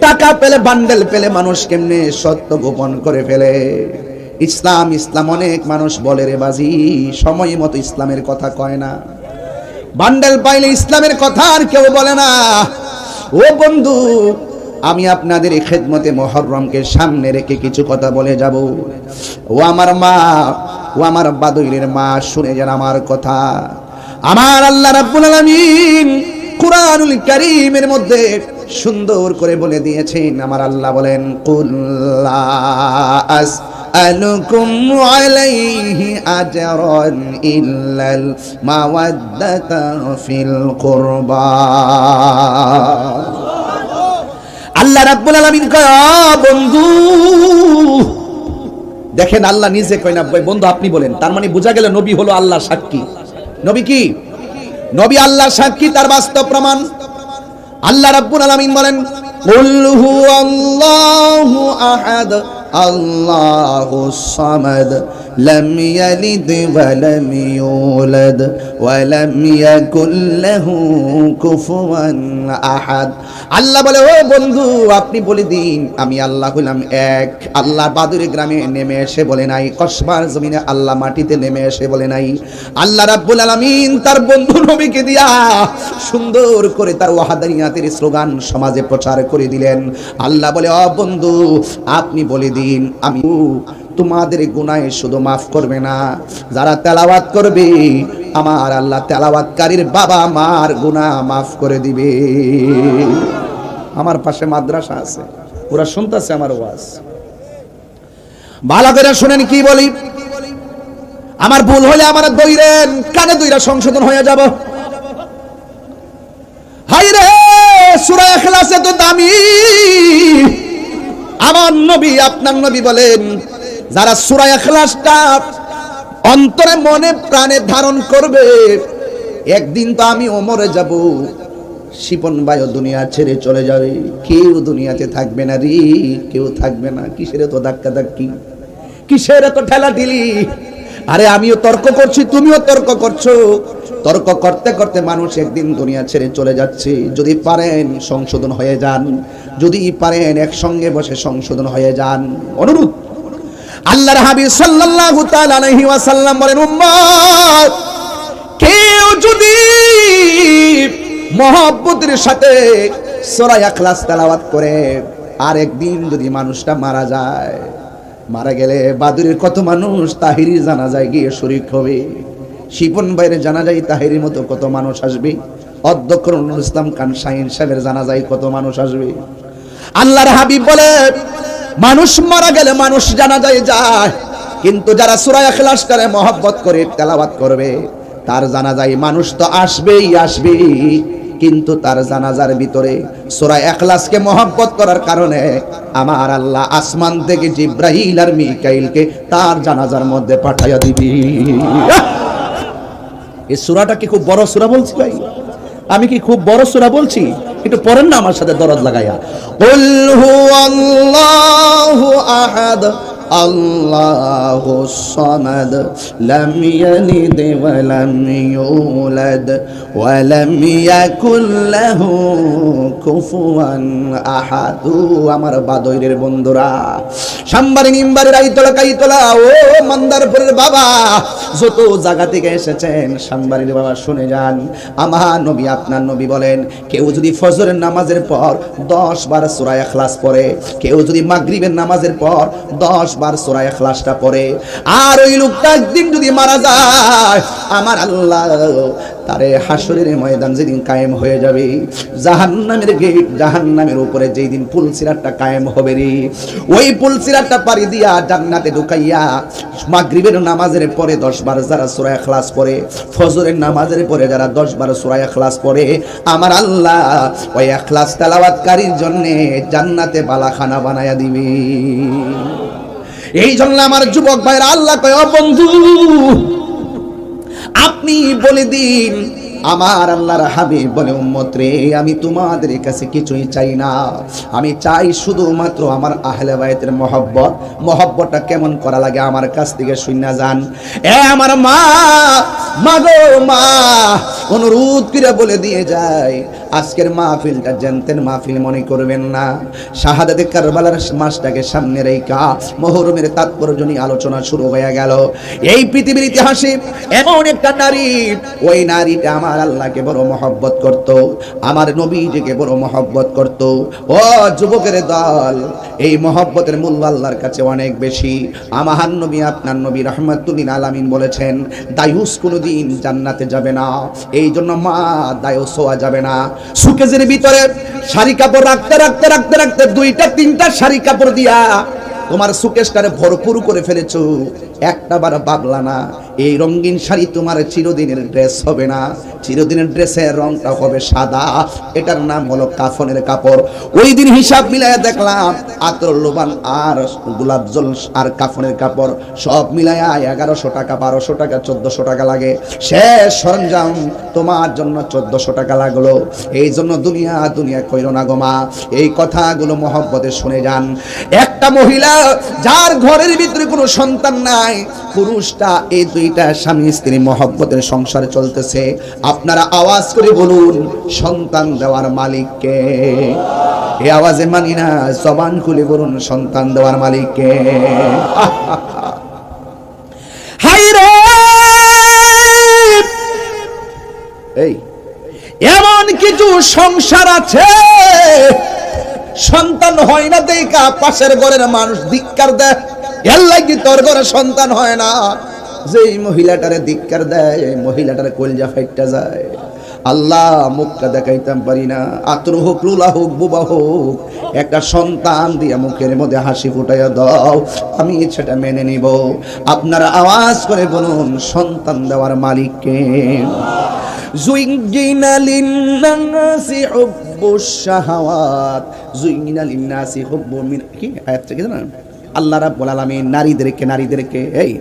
টাকা পেলে, বান্ডেল পেলে মানুষ কেমনে সত্য গোপন করে ফেলে। ইসলাম ইসলাম অনেক মানুষ বলে রে বাজি, সময় মতো ইসলামের কথা কয় না। বান্ডেল পাইলে ইসলামের কথা আর কেউ বলে না। ও বন্ধু, আমি আপনাদের এই খেদমতে মুহররমকে সামনে রেখে কিছু কথা বলে যাব। ও আমার মা, ও আমার বাদুইরের মা, শুনে যান আমার কথা। আমার আল্লাহ রাব্বুল আলামিন কুরআনুল কারীমের মধ্যে সুন্দর করে বলে দিয়েছেন। আমার আল্লাহ বলেন, কুল লা আসআলুকুম আলাইহি আজরান ইল্লাল মাওয়াদ্দাতা ফিল কুরবা। আল্লাহ রাব্বুল আলামিন কয়, বন্ধু দেখেন, আল্লাহ নিজে কয় না, বন্ধু আপনি বলেন। তার মানে বোঝা গেল নবী হলো আল্লাহর সাক্ষী। নবী কি? নবী আল্লাহর সাক্ষী, তার বাস্তব প্রমাণ। আল্লাহ রাব্বুল আলামিন বলেন, কুল হুয়াল্লাহু আহাদ আল্লাহুস সামাদ লাম ইয়ালিদ ওয়া লাম ইউলাদ ওয়া লাম ইয়াকুল লাহু কুফুয়ান আহাদ। আল্লাহ বলে, ও বন্ধু আপনি বলে দিন আমি আল্লাহ হলাম এক। আল্লাহ বাদুরে গ্রামে নেমে এসে বলে নাই, কসবার জমিনে আল্লাহ মাটিতে নেমে এসে বলে নাই। আল্লাহ রাব্বুল আলামিন তার বন্ধু নবীকে দিয়া সুন্দর করে তার ওয়াহাদানিয়াতের স্লোগান সমাজে প্রচার করে দিলেন। আল্লাহ বলে, ও বন্ধু আপনি বলে দিন আমি তোমাদের গুনাহ শুধু মাফ করবে না, যারা তেলাওয়াত করবে আমার আল্লাহ তেলাওয়াতকারীর বাবা মার গুনাহ মাফ করে দিবে। আমার পাশে মাদ্রাসা আছে, ওরা শুনতেছে আমার ওয়াজ। ভালো করে শুনেন কি বলি। আমার ভুল হলে আমার দইরেন, কানে দইরা সংশোধন হয়ে যাব। হাই রে, সূরা ইখলাস এত দামি। আমার নবী আপনার নবী বলেন, যারা সূরা ইখলাসটা অন্তরে মনে প্রাণে ধারণ করবে, একদিন তো আমি মরে যাব, শিপন ভাইও দুনিয়া ছেড়ে চলে যাবে, কেউ দুনিয়াতে থাকবে না রে, কেউ থাকবে না। কিসের তো ধাক্কা ধাক্কি, কিসের তো ঠেলা ঢিলি। আরে আমিও তর্ক করছি, তুমিও তর্ক করছো। তর্ক করতে করতে মানুষ একদিন দুনিয়া ছেড়ে চলে যাচ্ছে। যদি পারেন সংশোধন হয়ে যান, যদি পারেন একসঙ্গে বসে সংশোধন হয়ে যান। অনুরোধ। আল্লাহর হাবিব সাল্লাল্লাহু তাআলা আলাইহি ওয়াসাল্লাম বলেন, উম্মত কেউ যদি মহব্বতের সাথে সূরা ইখলাস তেলাওয়াত করে, আর একদিন যদি মানুষটা মারা যায়, মারা গেলে বাদুরের কত মানুষ তাহিরির জানাজায় গিয়ে শরীক হবে, শিপন ভাইয়ের জানাজায় তাহিরির মতো কত মানুষ আসবে, অধ্যক্ষ নুরুল ইসলাম খান শাহীন সাহেবের জানাজায় কত মানুষ আসবে। আল্লাহর হাবিব বলে, মানুষ মারা গেলে মানুষ জানাজায় যায়, কিন্তু যারা সূরা ইখলাসটারে মহব্বত করে তেলাওয়াত করবে তার জানাজায় মানুষ তো আসবেই আসবে, কিন্তু তার জানাজার ভিতরে সূরা ইখলাসকে মহব্বত করার কারণে আমার আল্লাহ আসমান থেকে জিবরাইল আর মিকাইলকে তার জানাজার মধ্যে পাঠাইয়া দিবি। এই সূরাটা কি খুব বড় সূরা বলছি ভাই? আমি কি খুব বড় সূরা বলছি? একটু পড়েন না আমার সাথে দরদ লাগাইয়া। কুল হুয়াল্লাহু আহাদ আল্লাহুস সামাদ লাম ইয়ালিদ ওয়া লাম ইউলাদ ওয়া লাম ইয়াকুল লাহু কুফুয়ান আহাদ। আমার বাদইরের বন্ধুরা, সাম্বারি নিম্বারি রাইতলা কাইতলা, ও মন্দারপুরের বাবা, যত জায়গা থেকে এসেছেন সাম্বারির বাবা শুনে যান। আমার নবী আপনার নবী বলেন, কেউ যদি ফজরের নামাজের পর 10 বার সূরা ইখলাস পড়ে, কেউ যদি মাগরিবের নামাজের পর 10 বার সূরা ইখলাসটা পড়ে, আর ওই লোকটা একদিন যদি মারা যায়, আমার আল্লাহ তারে হাসরের ময়দান যেদিন কায়েম হয়ে যাবে, জাহান্নামের গেট, জাহান্নামের উপরে যেই দিন পুলসিরাতটা কায়েম হবে রে, ওই পুলসিরাতটা পাড়ি দিয়া জান্নাতে ঢুকাইয়া মাগরিবের নামাজের পরে 10 বার যারা সূরা ইখলাস পড়ে, ফজরের নামাজের পরে যারা 10 বার সূরা ইখলাস পড়ে, আমার আল্লাহ ওই ইখলাস তেলাওয়াতকারীর জন্য জান্নাতে বালাখানা বানায়া দিবে। এই জন্য আমার যুবক ভাইরা, আল্লাহ কয়, ও বন্ধু আপনি বলে দিন। আমার আল্লাহর হাবিব বলে, উম্মত রে, আমি তোমাদের কাছে কিছুই চাই না, আমি চাই শুধুমাত্র আমার আহলে বাইতের মহব্বত। মহব্বতটা কেমন করা লাগে আমার কাছ থেকে শুনে যান। এ আমার মা, মাগো মা, অনুরোধ করে বলে দিয়ে যায়, আজকের মাহফিলটা জানতেন মাহফিল মনে করবেন না। শাহাদাতে কারবালার মাসটাকে সামনে রেখা মুহররমের তাৎপর্য নিয়ে আলোচনা শুরু হয়ে গেল। এই পৃথিবীর ইতিহাসে এমন একটা নারী, ওই নারীটা আমার আল্লাহকে বড় মহব্বত করত, আমার নবীজিকে বড় মহব্বত করত। ও যুবকের দল, এই মহব্বতের মূল্য আল্লাহর কাছে অনেক বেশি। আমার নবী আপনার নবী রাহমাতুল লিল আলামিন বলেছেন, দায়ুস কোনোদিন জান্নাতে যাবে না। এই জন্য মা দায়ুস হওয়া যাবে না। সুকেজের ভিতরে শাড়ি কাপড় রাখতে রাখতে রাখতে রাখতে 2টা 3টা শাড়ি কাপড় দিয়া তোমার সুকেশটারে ভরপুর করে ফেলেছো, একটা বার ভাবলা না এই রঙিন শাড়ি তোমার চিরদিনের ড্রেস হবে না, চিরদিনের ড্রেসের রংটা হবে সাদা। এটার নাম হলো কাফনের কাপড়। ওই দিন হিসাব মিলাইয়া দেখলাম আতর লোবান আর গোলাপ জল আর কাফনের কাপড় সব মিলাইয়া 1100 টাকা, 1200 টাকা, 1400 টাকা লাগে। শেষ সরঞ্জাম তোমার জন্য 1400 টাকা লাগলো। এই জন্য দুনিয়া দুনিয়া কইরো না গো মা, এই কথাগুলো মহব্বতে শুনে যান। একটা মহিলা যার ঘরের ভিতরে কোনো সন্তান নাই, পুরুষটা এই 2টা স্বামী স্ত্রী মহব্বতের সংসার চলতেছে, আপনারা আওয়াজ করে বলুন সন্তান দেওয়ার মালিক কে? এই আওয়াজে মানি না, জবান খুলে বলুন সন্তান দেওয়ার মালিক কে? হাই রে, এই এমন কিছু সংসার আছে সন্তান হয় না দেখা পাশের ঘরের মানুষ ধিক্কার দেয়, এর লাগি তোর ঘরে সন্তান হয় না। যেই মহিলাটারে ধিক্কার দেয় এই মহিলাটারে কলজা ফাইটটা যায়। আল্লাহ মুখটা দেখাইতাম পারি না, আতর হোক লুলা হোক বুবা হোক, একটা সন্তান দিয়া মুখের মধ্যে হাসি ফুটাইয়া দাও, আমি সেটা মেনে নিব। আপনারা আওয়াজ করে বলুন সন্তান দেওয়ার মালিক কে? জুইনা লিন্নাসি হুব্বুশ শাহাওয়াত, জুইনা লিন্নাসি হুব্বু মিন, কি আয়াতটা কি জানেন? আল্লাহ রাব্বুল আলামিন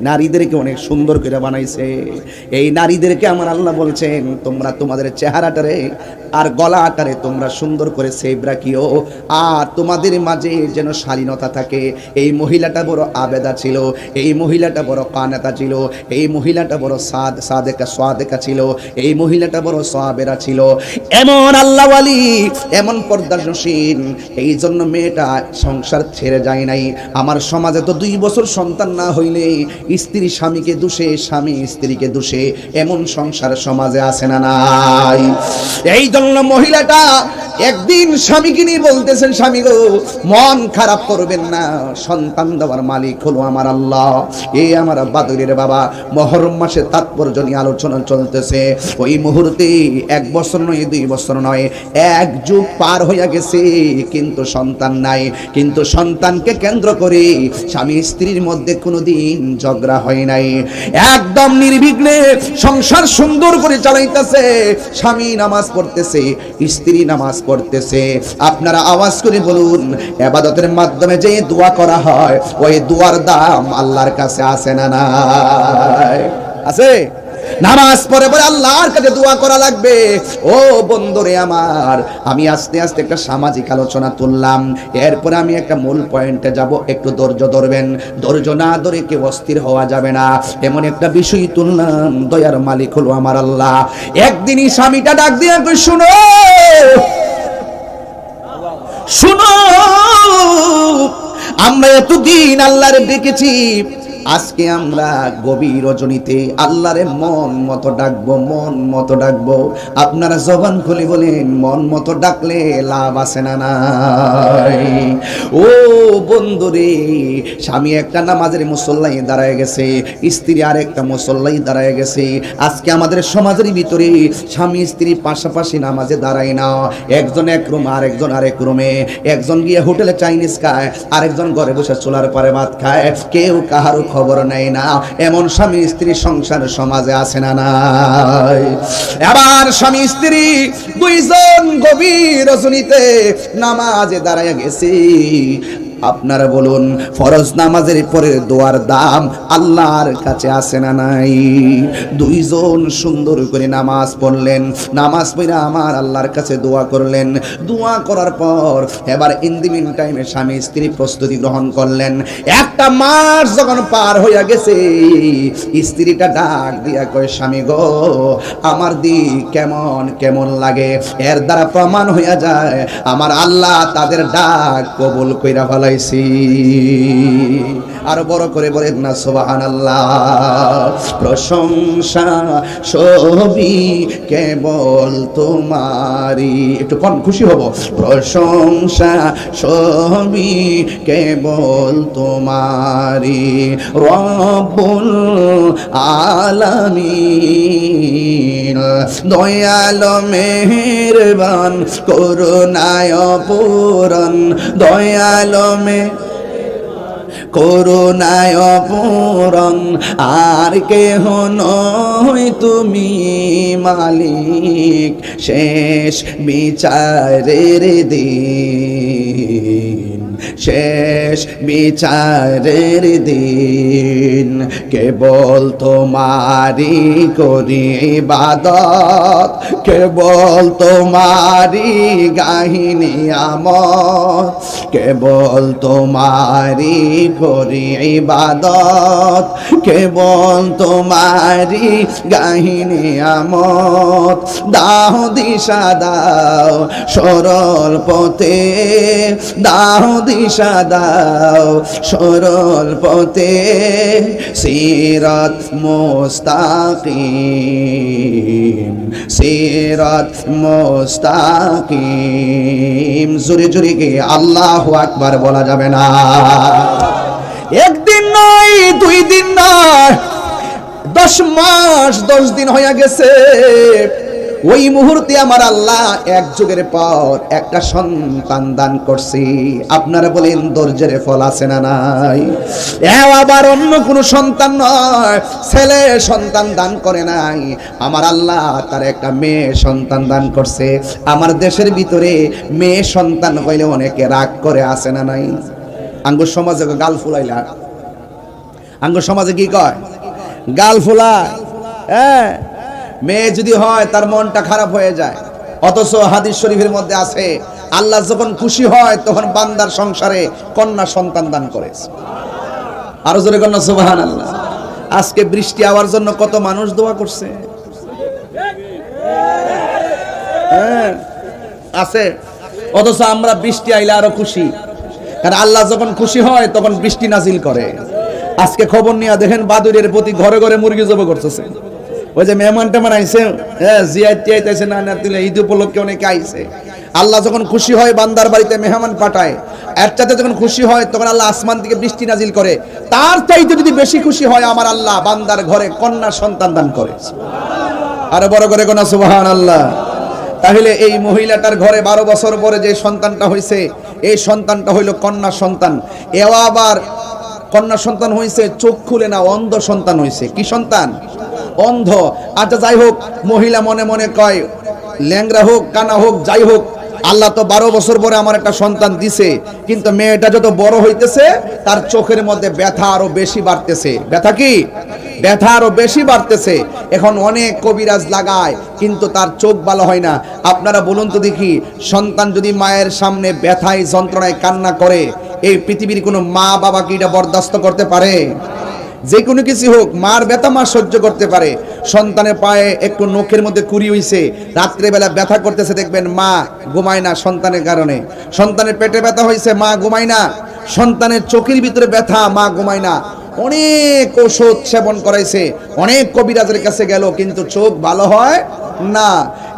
নারীদেরকে অনেক সুন্দর করে বানাইছে। এই নারীদেরকে আমার আল্লাহ বলছেন, তোমরা তোমাদের চেহারাটারে আর গলাটারে তোমরা সুন্দর করে সেভ রাখিও, আর তোমাদের মাঝে যেন শালীনতা থাকে। এই মহিলাটা বড় আবেদা ছিল, এই মহিলাটা বড় কানাতা ছিল, এই মহিলাটা বড় সাদেকা ছিল, এই মহিলাটা বড় সাবেরা ছিল। এমন আল্লাহওয়ালি, এমন পর্দাশীল, এই জন্য মেয়েটা সংসার ছেড়ে যায় নাই। আমার সমাজে তো 2 বছর সন্তান না হইলে স্ত্রী স্বামীকে দোষে, স্বামী স্ত্রীকে দোষে, এমন সংসার সমাজে আছে না নাই? এই জন্য মহিলাটা একদিন স্বামীকে নিয়ে বলতেছেন, স্বামী গো মন খারাপ করবেন না, সন্তান দেওয়ার মালিক হলো আমার আল্লাহ। এই আমার বাদুরের বাবা, মুহররম মাসে তাৎপর্য নিয়ে আলোচনা চলতেছে। ওই মুহূর্তে 1 বছর নয়, 2 বছর নয়, 1 যুগ পার হইয়া গেছে, কিন্তু সন্তান নাই। কিন্তু সন্তানকে কেন্দ্র করে স্বামী স্ত্রীর মধ্যে কোনোদিন ঝগড়া হয় নাই, একদম নির্বিঘ্নে সংসার সুন্দর করে চালাইতেছে। স্বামী নামাজ পড়তেছে, স্ত্রী নামাজ পড়তেছে। আপনারা আওয়াজ করে বলুন, ইবাদতের মাধ্যমে যে দোয়া করা হয় ওই দোয়ার দাম আল্লাহর কাছে আছে না নাই? আছে? নামাজ পড়ে পরে আল্লাহর কাছে দোয়া করা লাগবে। ও বন্ধুরে আমার, আমি আস্তে আস্তে একটা সামাজিক আলোচনা তুললাম, এরপরে আমি একটা মূল পয়েন্টে যাব। একটু ধৈর্য ধরবেন, ধৈর্য না ধরে কেউ অস্থির হওয়া যাবে না। এমন একটা বিষয় তুললাম, দয়ার মালিক হলো আমার আল্লাহ। একদিনই স্বামীটা ডাক দিয়ে শুনো শুনো, আমরা এতদিন আল্লাহর ডেকেছি, আজকে আমরা গভীর রজনীতে আল্লাহরে মন মতো ডাকবো, মন মতো ডাকবো। আপনারা জবান খুলে বলেন, মন মতো ডাকলে লাভ আছে না নাই? ও বন্ধুরে, স্বামী একটা নামাজের মুসল্লাই দাঁড়ায় গেছে, স্ত্রী আর একটা মুসল্লাই দাঁড়ায় গেছে। আজকে আমাদের সমাজের ভিতরে স্বামী স্ত্রী পাশাপাশি নামাজে দাঁড়ায় না, একজন এক রুম, আরেকজন আরেক রুমে, একজন গিয়ে হোটেলে চাইনিজ খায়, আরেকজন ঘরে বসে চুলার পরে ভাত খায়, কেউ কাহারও খবর নাই না। এমন স্বামী স্ত্রী সংসার সমাজে আছে না নাই? আবার স্বামী স্ত্রী 2 জন গভীর রজনীতে নামাজে দাঁড়ায় গেছে, আপনারা বলুন ফরজ নামাজের পরের দোয়ার দাম আল্লাহর কাছে আছে না নাই? দুইজন সুন্দর করে নামাজ পড়লেন, নামাজ পড়ে আমার আল্লাহর কাছে দোয়া করলেন। দোয়া করার পর এবার ইন দি মিন টাইমে স্বামী স্ত্রী প্রস্তুতি গ্রহণ করলেন। একটা মাস যখন পার হইয়া গেছে, স্ত্রীটা ডাক দিয়া কয়, স্বামী গো, আমার দিক কেমন কেমন লাগে। এর দ্বারা প্রমাণ হইয়া যায় আমার আল্লাহ তাদের ডাক কবুল কইরা ফেলাইছি। আরো বড় করে বলেন না সুবহানাল্লাহ। প্রশংসা সবই কেবল তোমারই, একটু কোন খুশি হব। প্রশংসা সবই কেবল তোমারই, রব্বুল আলামিন, দয়ালো মেহেরবান করুণায় পূরণ, দয়ালো করুণায় পূরণ, আর কেহ নয় তুমি মালিক, শেষ বিচারের দিন, শেষ বিচারের দিন, কেবল তোমারি করি ইবাদত, কেবল তোমারি গাহিনী আমত, কেবল তোমারি করি ইবাদত, কেবল তোমারি গাহিনী আমত। দাও দিশা দাও সরল পথে, দাও দিশা দাও সরল পথে, সিরাত মুস্তাকিম, সিরাত মুস্তাকিম। জোরে জোরে কে আল্লাহু আকবার বলা যাবে না? একদিন নয়, দুই দিন নয়, 10 মাস 10 দিন হয়ে গেছে। ওই মুহূর্তে আমার আল্লাহ এক যুগের পর একটা সন্তান দান করছি। আপনারা বলেন ধৈর্যের ফল আছে না নাই? আবার অন্য কোনো সন্তান নয়, ছেলে সন্তান দান করে নাই, আমার আল্লাহ তার একটা মেয়ে সন্তান দান করছে। আমার দেশের ভিতরে মেয়ে সন্তান হইলে অনেকে রাগ করে, আছে না নাই? আঙ্গুর সমাজে গাল ফুলাইলা, আঙ্গুর সমাজে কি কয়? গাল ফুলায়। হ্যাঁ, মেয়ে যদি হয় তার মনটা খারাপ হয়ে যায়। অথচ হাদিস শরীফের মধ্যে আছে আল্লাহ যখন খুশি হয় তখন বান্দার সংসারে কন্যা সন্তান দান করে। আরো জোরে কন্যা সুবহানাল্লাহ। আজকে বৃষ্টি হওয়ার জন্য কত মানুষ দোয়া করছে। হ্যাঁ আছে, অথচ আমরা বৃষ্টি আইলে আরো খুশি, কারণ আল্লাহ যখন খুশি হয় তখন বৃষ্টি নাজিল করে। আজকে খবর নিয়ে দেখেন বাদুরের প্রতি ঘরে ঘরে মুরগি জবাই করতেছে। ওই যে মেহমান টেমান আইছে, হ্যাঁ জিয়াত আইছে, না না তুলে ঈদ উপলক্ষে অনেকে আইছে। আল্লাহ যখন খুশি হয় বান্দার বাড়িতে মেহমান পাঠায়, এর চাইতে যখন খুশি হয় তখন আল্লাহ আসমান থেকে বৃষ্টি নাজিল করে। তার চাইতে যদি বেশি খুশি হয় আমার আল্লাহ বান্দার ঘরে কন্যা সন্তান দান করে। আরো বড় করে কোনা সুবহানাল্লাহ। তাহলে এই মহিলাটার ঘরে 12 বছর পরে যে সন্তানটা হয়েছে, এই সন্তানটা হইল কন্যা সন্তান। এও আবার কন্যা সন্তান হয়েছে, চোখ খুলে না, অন্ধ সন্তান হয়েছে। কি সন্তান? অন্ধ। আচ্ছা যাই হোক, মহিলা মনে মনে কয় ল্যাংরা হোক কানা হোক যাই হোক, আল্লাহ তো 12 বছর পরে আমার একটা সন্তান দিছে, কিন্তু মেয়েটা যত বড় হইতেছে তার চোখের মধ্যে ব্যথা আরো বেশি বাড়তেছে। ব্যথা কি? ব্যথা আরো বেশি বাড়তেছে। এখন অনেক কবিরাজ লাগায় কিন্তু তার চোখ ভালো হয় না। আপনারা বলুন তো দেখি, সন্তান যদি মায়ের সামনে ব্যথায় যন্ত্রণায় কান্না করে, এই পৃথিবীর কোনো মা বাবা কি এটা বরদাস্ত করতে পারে? যে কোনো কিছু হোক, মার ব্যথা মা সহ্য করতে পারে। সন্তানের পায়ে একটু নখের মধ্যে কুড়ি হইছে, রাত্রেবেলা ব্যথা করতেছে, দেখবেন মা ঘুমায় না সন্তানের কারণে। সন্তানের পেটে ব্যথা হয়েছে, মা ঘুমায় না। সন্তানের চোখের ভিতরে ব্যথা, মা ঘুমায় না। অনেক ওষুধ সেবন করাইছে, অনেক কবিরাজের কাছে গেল, কিন্তু চোখ ভালো হয় না।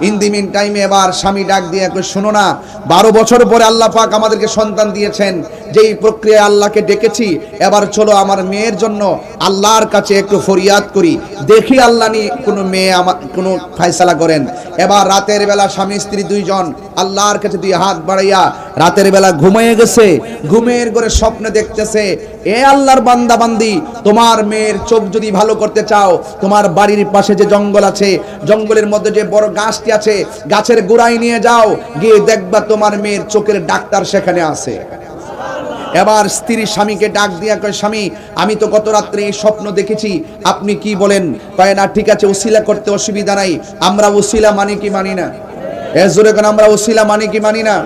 ইন দি মিন টাইমে এবার স্বামী ডাক দিয়ে কই, শোনো না, 12 বছর পরে আল্লাহ পাক আমাদেরকে সন্তান দিয়েছেন, যেই প্রক্রিয়ায় আল্লাহকে ডেকেছি, এবার চলো আমার মেয়ের জন্য আল্লাহর কাছে একটু ফরিয়াদ করি, দেখি আল্লাহ নি কোনো মেয়ে আমার কোনো ফয়সালা করেন। এবার রাতের বেলা স্বামী স্ত্রী দুইজন আল্লাহর কাছে 2 হাত বাড়াইয়া রাতের বেলা ঘুমিয়ে গেছে। ঘুমের ঘরে স্বপ্নে দেখতেছে, এ আল্লাহর বান্দা বান্দি, তোমার মেয়ের চোখ যদি ভালো করতে চাও, তোমার বাড়ির পাশে যে জঙ্গল আছে, জঙ্গলের মধ্যে যে বড় গাছটি আছে, গাছের গোড়ায় নিয়ে যাও, গিয়ে দেখবা তোমার মেয়ের চোখের ডাক্তার সেখানে আছে। এবার স্ত্রী স্বামীকে ডাক দিয়া কয়, স্বামী আমি তো গত রাত্রে এই স্বপ্ন দেখেছি, আপনি কি বলেন? কয় না ঠিক আছে, ওসিলা করতে অসুবিধা নাই। আমরা ওসিলা মানি কি মানি না? জোরে কেন আমরা ওসিলা মানি কি মানি না?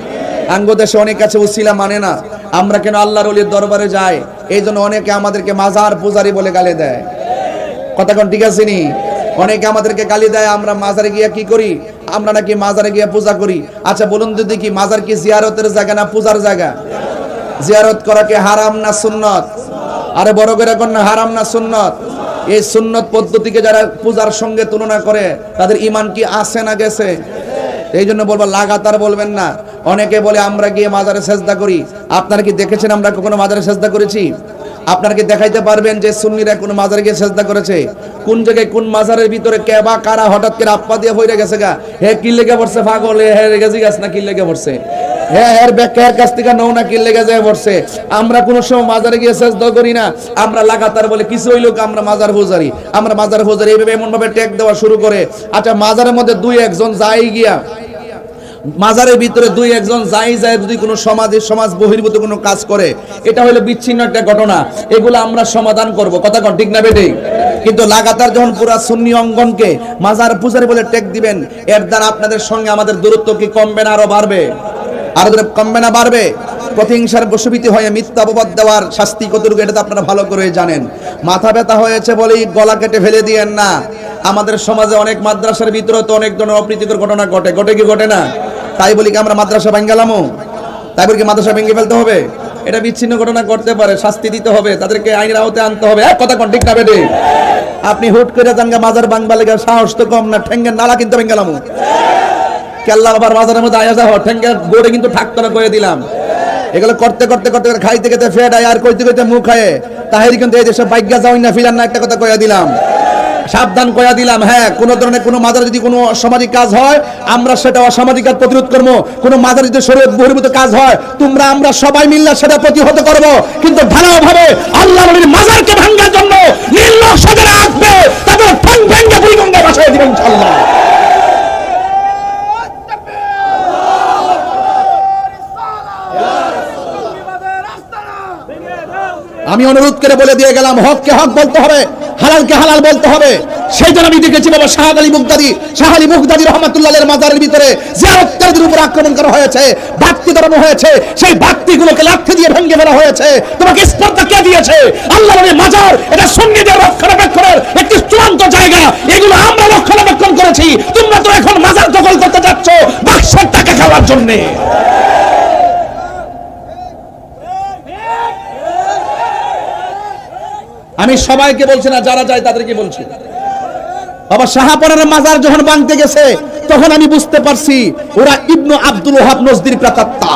আঙ্গ দেশে অনেক আছে ওসিলা মানে না। আমরা কেন আল্লাহর ওলির দরবারে যাই, এই জন্য অনেকে আমাদেরকে মাজার পূজারি বলে গালি দেয়। কথা কোন ঠিক আছে নি? অনেকে আমাদেরকে গালি দেয়, আমরা মাজারে গিয়া কি করি? আমরা নাকি মাজারে গিয়া পূজা করি। আচ্ছা বলুন তো দেখি, মাজার কি জিয়ারতের জায়গা না পূজার জায়গা? জিয়ারত করা কি হারাম না সুন্নত? আরে বড় করে কোন না, হারাম না সুন্নত? এই সুন্নত পদ্ধতিকে যারা পূজার সঙ্গে তুলনা করে তাদের ঈমান কি আছে না গেছে? এই জন্য বলবো লাগাতার বলবেন না। অনেকে বলে আমরা গিয়ে মাজারে সেজদা করি। আপনারা কি দেখেছেন আমরা কখনো মাজারে সেজদা করেছি? আপনারা কি দেখাইতে পারবেন যে সুন্নিরা কোন মাজারে গিয়ে সেজদা করেছে? কোন জায়গায় কোন মাজারের ভিতরে কে বা কারা হঠাৎ করে আপ্পা দিয়ে হইরে গেছে গা, হে কি লেগে পড়ছে পাগল, হে গেছি গাছ না কি লেগে পড়ছে, হ্যাঁ এর ব্যাখ্যার কাছ থেকে নও না কি লেগে যায় পড়ছে। আমরা কোন সময় মাজারে গিয়ে সেজদা করি না। আমরা লাগাতার বলে কিছু হইলো আমরা মাজার পূজারি, আমরা মাজার পূজারি, এইভাবে এমন ভাবে ট্যাগ দেওয়া শুরু করে। আচ্ছা মাজারের মধ্যে দুই একজন যাই গিয়া, মাজারের ভিতরে দুই একজন যাই যায় যদি কোনো সমাজ বহির্ভূত কোনো কাজ করে, এটা হলো বিচ্ছিন্ন একটা ঘটনা, এগুলো আমরা সমাধান করব। কথা কন ঠিক না বেঠিক? কিন্তু লাগাতার যখন পুরা সুন্নি অঙ্গনকে মাজার পূজারি বলে ট্যাগ দিবেন, এর দ্বারা আপনাদের সঙ্গে আমাদের দূরত্ব কি কমবে না আরো বাড়বে? আরো কমবে না বাড়বে? প্রতিহিংসার বশবর্তী হয়ে মিথ্যা অপবাদ দেওয়ার শাস্তি কতটুকু এটা তো আপনারা ভালো করে জানেন। মাথা ব্যথা হয়েছে বলেই গলা কেটে ফেলে দিয়েন না। আমাদের সমাজে অনেক মাদ্রাসার ভিতরে তো অনেক ধরনের অপ্রীতিকর ঘটনা ঘটে, ঘটে কি ঘটে না? তাই বলি কি আমরা মাদ্রাসা ভেঙ্গালামো? তাই বলি কি মাদ্রাসা ভেঙে ফেলতে হবে? এটা বিচ্ছিন্ন ঘটনা করতে পারে, শাস্তি দিতে হবে, তাদেরকে আইনের আওতায় আনতে হবে। কথা কোন ঠিক না বেঠিক? আপনি হুট করে জানগা মাজার ভাঙবা লেগে সাহস তো কম না, ঠেঙ্গের নালা কিন্তু ভেঙ্গালামো। কেল্লা আবার মাজারের মধ্যে আয়া যাও, ঠেঙ্গের গোড়ে কিন্তু ঠাকতো না করে দিলাম। এগুলো করতে করতে করতে খাইতে খেতে ফেট আয়, আর কইতে কইতে মুখ খায় তাহেরি কিন্তু এই দেশে বাইজ্ঞা যাওই না ফিরান না, একটা কথা কইয়া দিলাম, সাবধান কইয়া দিলাম। হ্যাঁ, কোন ধরনের কোনো মাজারে যদি কোনো অসামাজিক কাজ হয়, আমরা সেটা অসামাজিক কাজ প্রতিরোধ করবো। কোনো মাজারে যদি শরীয়ত বহির্ভূত কাজ হয়, তোমরা আমরা সবাই মিললে সেটা প্রতিহত করব। কিন্তু ঢালাও ভাবে আল্লাহর ওলির মাজারকে ভাঙার জন্য নির্লভ সদরে আসবে, তাদের ঠ্যাং ভেঙে বুড়িগঙ্গায় ভাসায় দিবেন ইনশাআল্লাহ। আমি অনুরোধ করে বলে দিয়ে গেলাম, হককে হক বলতে হবে, হালালকে হালাল বলতে হবে। সেই জন্য আমি দেখেছি বাবা শাহ আলী মুগদাদি রহমাতুল্লাহের মাজারের ভিতরে জিয়ারতকারীদের উপর আক্রমণ করা হয়েছে, বাক্তি ধরানো হয়েছে, সেই বাক্তিগুলোকে লাঠি দিয়ে ভেঙে ফেলা হয়েছে। তোমাকে স্পর্ধা কে দিয়েছে? আল্লাহর মাজার, এটা সুন্নিদের রক্ষণাবেক্ষণের একটি চূড়ান্ত জায়গা, এগুলো আমরা রক্ষণাবেক্ষণ করেছি। তোমরা তো এখন মাজার দখল করতে যাচ্ছ বাক্সের টাকা খাওয়ার জন্য। আমি সবাইকে বলছি না, যারা যায় তাদেরকে বলছি। বাবা শাহপরার মাজার যখন ভাঙতে গেছে, তখন আমি বুঝতে পারছি ওরা ইবনু আব্দুল ওহাব নজদির প্রেতাত্মা।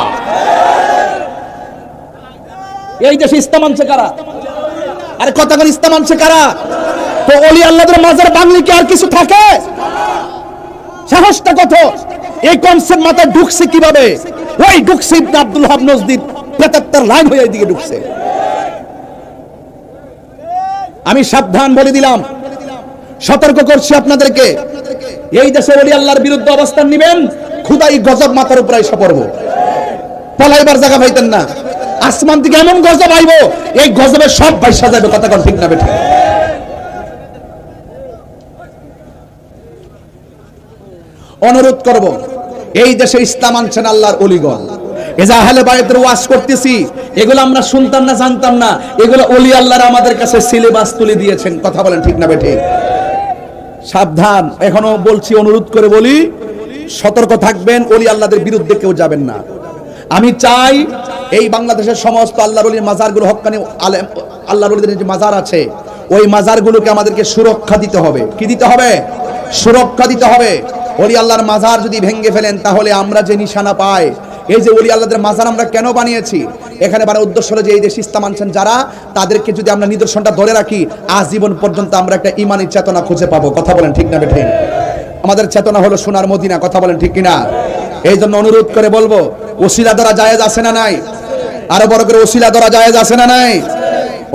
এই দেশে ইসলাম আনছে কারা? আরে কথা কোন ইসলাম আনছে কারা? তো ওলি আল্লাহদের মাজার ভাঙলে কি আর কিছু থাকে? সাহসটা কত? এই কনসেপ্ট মাথায় ঢুকছে কিভাবে? ওই ঢুকছে ইবনু আব্দুল ওহাব নজদির প্রেতাত্মার লাইন হয়ে এইদিকে ঢুকছে। আমি সাবধান বলে দিলাম, সতর্ক করছি আপনাদেরকে, এই দেশে ওলি আল্লাহর বিরুদ্ধে অবস্থান নেবেন, খুদাই গজব মাথার উপর আইসা পড়বো। পলাইবার জায়গা পাইতেন না, আসমান থেকে এমন গজব আইবো, এই গজবে সব বাইসা যাবে। কথা কোন ঠিক না বেঠিক? অনুরোধ করব, এই দেশে ইসলাম আনছেন আল্লাহর ওলিগণ। এজাহালে বায়াতের ওয়াজ করতেছি, এগুলো আমরা শুনতাম না, জানতাম না, এগুলো ওলি আল্লাহর আমাদের কাছে সিলেবাস তুলে দিয়েছেন। কথা বলেন ঠিক না বেঠিক? সাবধান, এখনো বলছি, অনুরোধ করে বলি, সতর্ক থাকবেন, ওলি আল্লাহদের বিরুদ্ধে কেউ যাবেন না। আমি চাই এই বাংলাদেশের সমস্ত আল্লাহর ওলির মাজারগুলো, হক্কানি আলেম আল্লাহর ওলিদের যে মাজার আছে, ওই মাজারগুলোকে আমাদেরকে সুরক্ষা দিতে হবে। কি দিতে হবে? সুরক্ষা দিতে হবে। ওলি আল্লাহর মাজার যদি ভেঙে ফেলেন, তাহলে আমরা যে নিশানা পাই, এই যে ওলি আল্লাহদের মাজার আমরা কেন বানিয়েছি, এখানে বানার উদ্দেশ্য হলো যে এই দেশে ইসলাম আনছেন যারা, তাদেরকে যদি আমরা নিদর্শনটা ধরে রাখি, আজীবন পর্যন্ত আমরা একটা ঈমানি চেতনা খুঁজে পাবো। কথা বলেন ঠিক না বেঠিক? আমাদের চেতনা হলো সোনার মদিনা। কথা বলেন ঠিক কিনা? এই জন্য অনুরোধ করে বলবো, ওসিলা ধরা জায়েজ আছে না নাই? আরো বড় করে, ওসিলা ধরা জায়েজ আছে না নাই?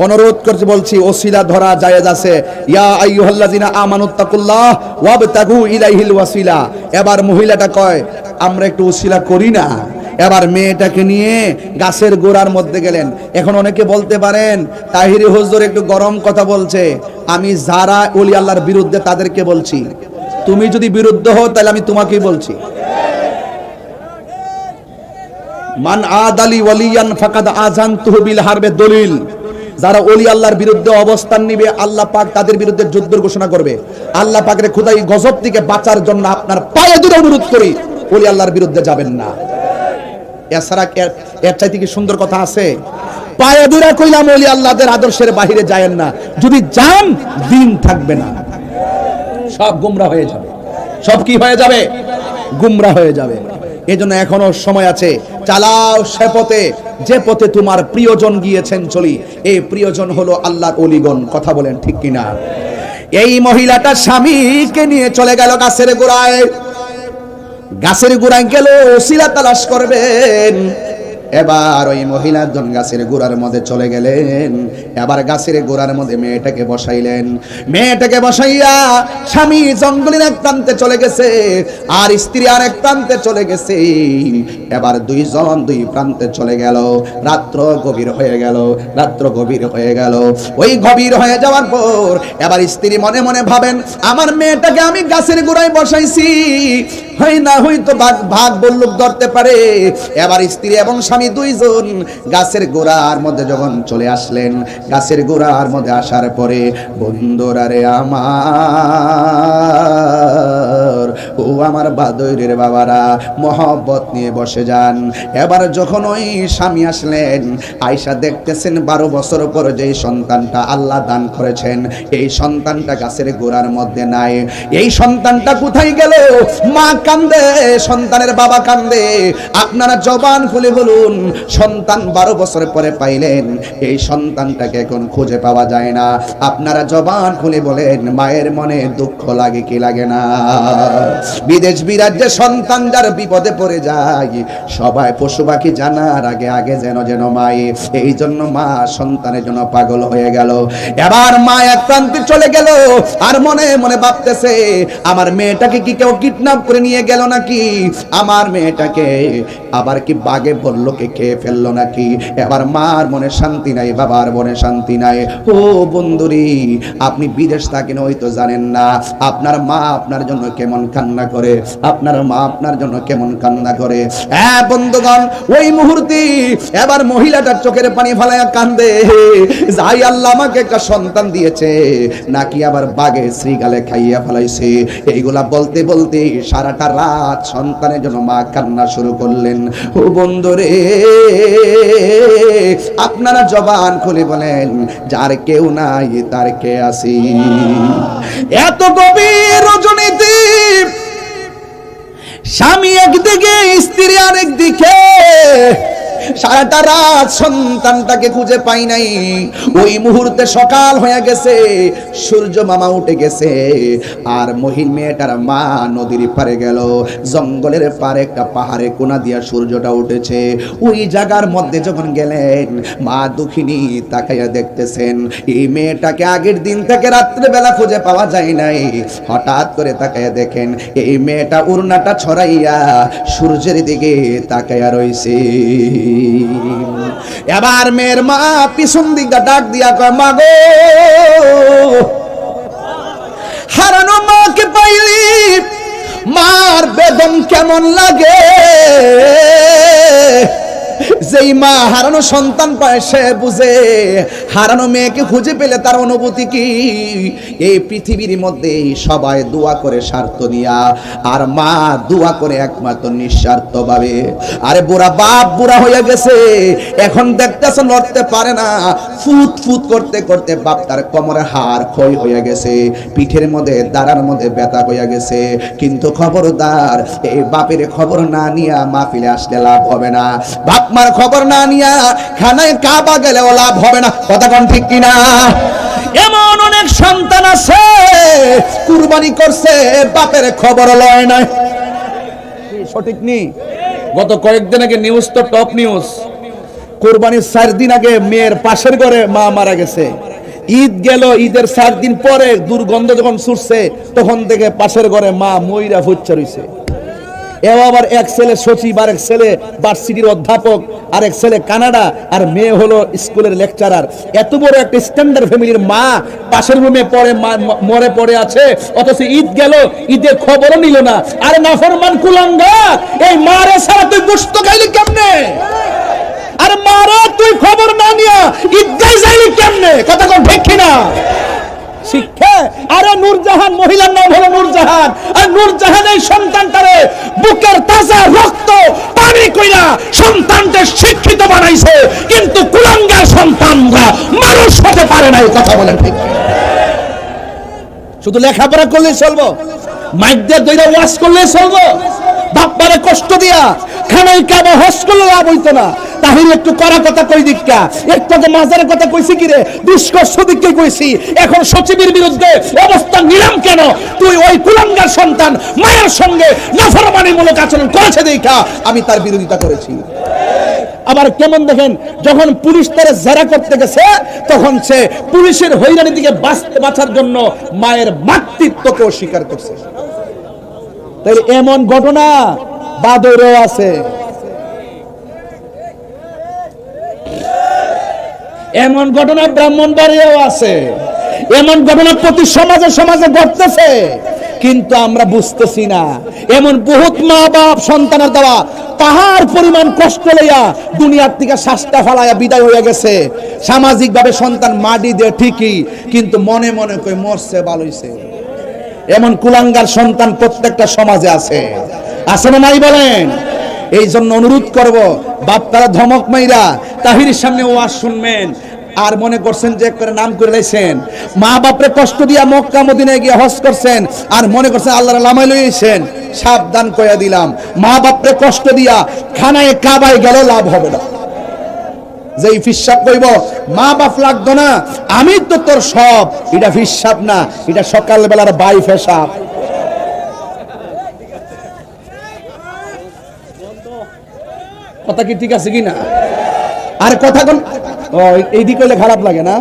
অনুরোধ করতে বলছি, ওসিলা ধরা জায়েজ আছে। ইয়া আইয়ুহাল্লাযিনা আমানুত্তাকুল্লাহ ওয়াবতাগু ইলাইহিল ওয়াসিলা। এবার মহিলাটা কয়, আমরা একটু ওসিলা করি না, এবার মেয়েটাকে নিয়ে গাছের গোড়ার মধ্যে গেলেন। এখন অনেকে বলতে পারেন তাহিরি হুজুর একটু গরম কথা বলছে। আমি যারা ওলি আল্লাহর বিরুদ্ধে তাদেরকে বলছি, তুমি যদি বিরুদ্ধ হও তাহলে আমি তোমাকেই বলছি। মান আদালি ওয়ালিয়ান ফাকাদ আযানতুহু বিল হারবে দলিল। যারা ওলি আল্লাহর বিরুদ্ধে অবস্থান নিবে আল্লাহ পাক তাদের বিরুদ্ধে যুদ্ধ ঘোষণা করবে। আল্লাহ পাকের খোদাই গজব থেকে বাঁচার জন্য আপনার পায়ে ধরে অনুরোধ করি, ওলি আল্লাহর বিরুদ্ধে যাবেন না। এছাড়া এর চাইতে কি সুন্দর কথা আছে? পায়ে ধরে কইলাম ওলি আল্লাহদের আদর্শের বাইরে যায়েন না। যদি যান দিন থাকবে না, সব গুমরা হয়ে যাবে। সব কি হয়ে যাবে? গুমরা হয়ে যাবে। এজন্য এখনো সময় আছে, চালাও সে পথে যে পথে তোমার প্রিয়জন গিয়েছেন চলি। এই প্রিয়জন হলো আল্লাহর ওলিগণ। কথা বলেন ঠিক কিনা? এই মহিলাটা স্বামীকে নিয়ে চলে গেল গাছের গোড়ায়। গাছের গোড়ায় গেল ওসিলা তালাশ করবেন। এবার ওই মহিলাজন গাছের গোড়ার মধ্যে চলে গেলেন। এবার গাছের গোড়ার মধ্যে মেয়েটাকে বসাইলেন। মেয়েটাকে বসাইয়া স্বামী জঙ্গলের এক প্রান্তে চলে গেছে, আর স্ত্রী আর এক প্রান্তে চলে গেছে। এবার দুইজন দুই প্রান্তে চলে গেল। রাত্র গভীর হয়ে গেল। রাত্র গভীর হয়ে গেল। ওই গভীর হয়ে যাওয়ার পর এবার স্ত্রী মনে মনে ভাবেন, আমার মেয়েটাকে আমি গাছের গোড়ায় বসাইছি, হয় না হয়তো ভাগ বল্লুক ধরতে পারে। এবার স্ত্রী এবং স্বামী দুইজন গাছের গোড়ার মধ্যে যখন চলে আসলেন, গাছের গোড়ার মধ্যে আসার পরে বন্ধুরা রে আমার, ও আমার বাদরের বাবারা, মহব্বত নিয়ে বসে যান। এবার যখন ওই স্বামী আসলেন, আয়েশা দেখতেছেন 12 বছর পর যে সন্তানটা আল্লাহ দান করেছেন, এই সন্তানটা গাছের গোড়ার মধ্যে নাই। এই সন্তানটা কোথায় গেল? মা কান্দে, সন্তানের বাবা কান্দে। আপনারা জবান খুলে বলুন, সন্তান 12 বছর পরে পাইলেন, এই সন্তানটাকে এখন খুঁজে পাওয়া যায় না। আপনারা জবান খুলে বলেন, মায়ের মনে দুঃখ লাগে কি লাগে না? বিদেশ বিরাজ্যে সন্তান যার বিপদে পড়ে যায়, সবাই পশু পাখি জানার আগে আগে যেন যেন মায়ে, এই জন্য মা সন্তানের জন্য পাগল হয়ে গেল। এবার মা এক প্রান্তে চলে গেল, আর মনে মনে ভাবতেছে, আমার মেয়েটাকে কি কেউ কিডন্যাপ করে নিয়ে গেল নাকি? আমার মেয়েটাকে আবার কি বাঘে বল্লকে খেয়ে ফেললো নাকি? এবার মার মনে শান্তি নাই, বাবার মনে শান্তি নাই। ও বন্ধুরি, আপনি বিদেশ থাকেন হয়তো জানেন না, আপনার মা আপনার জন্য কেমন কান্না করে, আপনার মা আপনার জন্য কেমন কান্না করে। হ্যাঁ বন্ধুগণ, ওই মুহূর্তে এবার মহিলাটার চোখের পানি ফেলায়া কান্দে, যাই আল্লাহ আমাকে একটা সন্তান দিয়েছে, নাকি আবার বাঘে শ্রীগালে খাইয়া ফেলাইছে। এইগুলা বলতে বলতে সারাটা রাত সন্তানের জন্য মা কান্না শুরু করলেন। ও বন্ধুরে, আপনারা জবান খুলে বলেন, যার কেউ নাই তার কে আসি? এত গভীর রজনীতে স্বামী একদিকে, স্ত্রী আরেক দিকে, সারাটা রাত সন্তানটাকে খুঁজে পাই নাই। ওই মুহূর্তে সকাল হয়ে গেছে, সূর্য মামা উঠে গেছে, আর মহিলা মেয়েটার মা নদীর পারে গেল। জঙ্গলের পারে একটা পাহাড়ে কোনা দিয়া সূর্যটা উঠেছে। ওই জায়গার মধ্যে যখন গেলেন, মা দুঃখিনী তাকাইয়া দেখতেছেন, এই মেয়েটাকে আগের দিন থেকে রাত্রে বেলা খুঁজে পাওয়া যায় নাই। হঠাৎ করে তাকাইয়া দেখেন, এই মেয়েটা উড়নাটা ছড়াইয়া সূর্যের দিকে তাকাইয়া রইছে। এবার মেয়ের মা পিছন দিকটা ডাক দিয়া কয়, মা গো, হারানো মাকে পাইলি মার বেদন কেমন লাগে? যেই মা হারানো সন্তান পায় সে বুঝে হারানো মেয়েকে খুঁজে পেলে তার অনুভূতি কি। এই পৃথিবীর মধ্যে সবাই দোয়া করে স্বার্থ নিয়া, আর মা দোয়া করে একমাত্র নিঃস্বার্থ ভাবে। আরে বুড়া বাপ বুড়া হয়ে গেছে, এখন দেখতেছ লড়তে পারে না, ফুট ফুট করতে করতে বাপ তার কোমরের হাড় ক্ষয় হয়ে গেছে, পিঠের মধ্যে দাঁড়ার মধ্যে ব্যথা হয়ে গেছে। কিন্তু খবরদার, এই বাপের খবর না নিয়া মাহফিলে আসলে লাভ হবে না, বাপ মার খবর না নিয়া খানায় কাবা গেলেও লাভ হবে না। কথা কোন ঠিক কিনা? এমন অনেক সন্তান আছে কুরবানি করছে, বাপের খবর লয় নাই। সঠিক নি? গত কয়েকদিন আগে নিউজ তো টপ নিউজ, কুরবানির 4 দিন আগে মেয়ের পাশের ঘরে মা মারা গেছে। ঈদ গেল, ঈদের 4 দিন পরে দুর্গন্ধ যখন ছুটছে, তখন থেকে পাশের ঘরে মা মইরা ফুচ্চা রইছে। এও আবার এক ছেলে সচিব, আর এক ছেলে ভার্সিটির অধ্যাপক, আর এক ছেলে কানাডা, আর মেয়ে হলো স্কুলের লেকচারার। এত বড় একটা স্ট্যান্ডার্ড ফ্যামিলির মা পাশের রুমে পড়ে মরে পড়ে আছে, অথচ ঈদ গেল, ঈদের খবরও নিল না। আরে নাফরমান কুলাঙ্গার, এই মারে ছাড়া তুই গোশত খাইলি কেমনে? আর মারা তুই খবর না নিয়া ঈদগায় যাইলি কেমনে? কথা কোন ঠিক কিনা? শিক্ষা। আরে নূরজাহান, মহিলার নাম হলো নূরজাহান, আর নূরজাহান এই সন্তানটারে বুকের তাজা রক্ত পানি কইরা সন্তানকে শিক্ষিত বানাইছে, কিন্তু কুলাঙ্গার সন্তানরা মানুষ হতে পারে না। এই কথা বলেন ঠিক? শুধু লেখাপড়া করলে চলবো? মাইক দিয়ে দইরা ওয়াজ করলে চলবো? বাপ্পারে কষ্ট দিয়া খানাই কাবা হস করলে লাভ হইতো না। তাহির একটু করা কথা কই দিক্কা, একটু তো মাজারের কথা কইছি কি রে, দুষ্কর সদিককে কইছি, এখন সচিবের বিরুদ্ধে অবস্থান নিলাম কেন? তুই ওই কুলাঙ্গার সন্তান মায়ের সঙ্গে নাফরমানিমূলক আচরণ করেছে দেখা আমি তার বিরোধিতা করেছি। আবার কেমন দেখেন, যখন পুলিশ তারে জেরা করতে গেছে, তখন সে পুলিশের হয়রানি থেকে বাঁচার জন্য মায়ের মাতৃত্বকে অস্বীকার করছে। তাই এমন ঘটনা বাদরেও আছে, এমন ঘটনা ব্রাহ্মণবাড়িয়াও আছে, এমন ঘটনা প্রতি সমাজে সমাজে ঘটতেছে, কিন্তু আমরা বুঝতেছি না। এমন বহুত মা বাপ সন্তানের দেওয়া পাহাড় পরিমাণ কষ্ট লইয়া দুনিয়ার থেকে শ্বাসটা ফালাইয়া বিদায় হয়ে গেছে। সামাজিক ভাবে সন্তান মাটি দিয়ে ঠিকই, কিন্তু মনে মনে কই মরছে ভালো হইছে। এমন কুলাঙ্গার সন্তান প্রত্যেকটা সমাজে আছে, আছে না নাই বলেন? এই জন্য অনুরোধ করব, বাপ তারা ধমক মাইরা তাহিরের সামনে ওয়াজ শুনবেন আর মনে করছেন যে করে নাম করে লাইছেন, মা বাপরে কষ্ট দিয়া মক্কা মদিনায় গিয়ে হজ করছেন আর মনে করছেন আল্লাহর নামায় লইছেন। সাবধান কইয়া দিলাম, মা বাপরে কষ্ট দিয়া খানায় কাবায় গেল লাভ হবে না। যেই ফিসাব কইব মা বাপ লাগতো না, আমি তো তোর সব, এটা ফিসাব না, এটা সকাল বেলার বাই ফেসাব। কথা কি ঠিক আছে কিনা? আর কথা কোন এই দিক কইলে খারাপ লাগে না,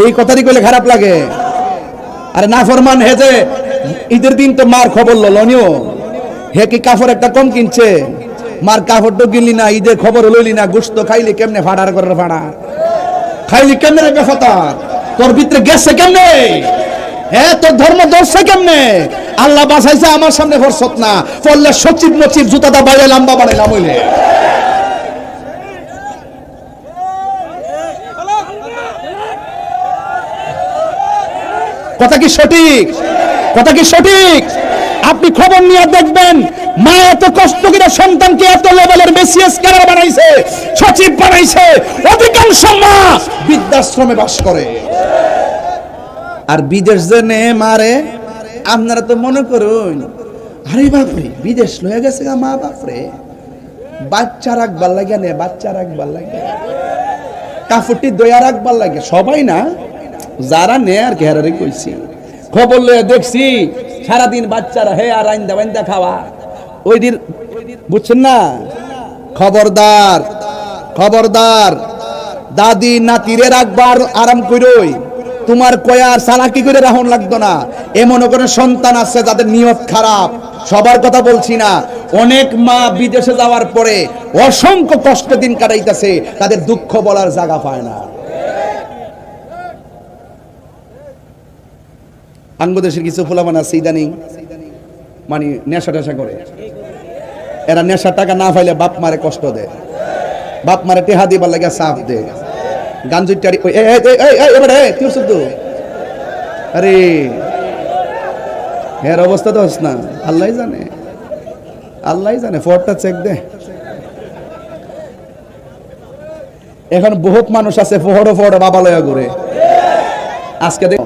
এই কথাটি কইলে খারাপ লাগে। আরে নাফরমান হে যে ঈদের দিন তো মার খবর লনিও, হে কি কাপড় একটা কম কিনছে? মার কাপড় তো কিনলি না, ঈদের খবর লইলি না, গোশত খাইলি কেমনে? ফাড়ার করে ফাড়া খাইলি কেমনে রে বেফতার? তোর ভিতরে গেছে কেমনে? হ্যাঁ, তোর ধর্ম ধরছে কেমনে? আল্লাহ বাঁচাইছে, আমার সামনে ফরসত না পড়লে সচিব নচিব জুতাটা বাইরে লম্বা বানাইলাম হইলে। কথা কি সঠিক? কথা কি সঠিক? আপনি খবর নিয়ে দেখবেন, মা এত কষ্ট করে সন্তানকে এত লেভেলের বিসিএস ক্যাডার বানাইছে, সচিব বানাইছে। অধিকাংশ মা বৃদ্ধাশ্রমে বাস করে। আর বিদেশ যে নে মারে, আপনারা তো মনে করুন আরে বাপরে বিদেশ লয়ে গেছে মা বাপরে, বাচ্চা রাখবার লাগে নে, বাচ্চা রাখবার লাগে, কাপড়টি দয়া রাখবার লাগে। সবাই না, যারা নে আর ঘেরারে কইছি, খবর লয়ে দেখছি সারাদিন বাচ্চারা হে আর আইন্দা বাইন্দা খাওয়া ওই দিন, বুঝছেন না? খবরদার, খবরদার, দাদি নাতিরে রাখবার আরাম কইরই, তোমার কয়ার চালাকি করে রাখুন লাগতো না। এমন কোন সন্তান আছে যাদের নিয়ত খারাপ, সবার কথা বলছি না। অনেক মা বিদেশে যাওয়ার পরে অসংখ্য কষ্ট দিন কাটাইতেছে, তাদের দুঃখ বলার জায়গা পায় না। বাংলাদেশের কিছু ফুলামান আছে ইদানিং মানে নেশা টেশা করে, এরা নেশার টাকা না পাইলে বাপ মারে কষ্ট দেয়, বাপ মারে টেহা দিবার লাগে চাপ দেয়। গাঞ্জুটারি আরে এর অবস্থা তো হস না, আল্লাহ জানে, আল্লাহ জানে। ফোরটা চেক দে। এখন বহুত মানুষ আছে ফোহড়ো ফোহড়ো বাবা লয়া ঘুরে। আজকে দেখ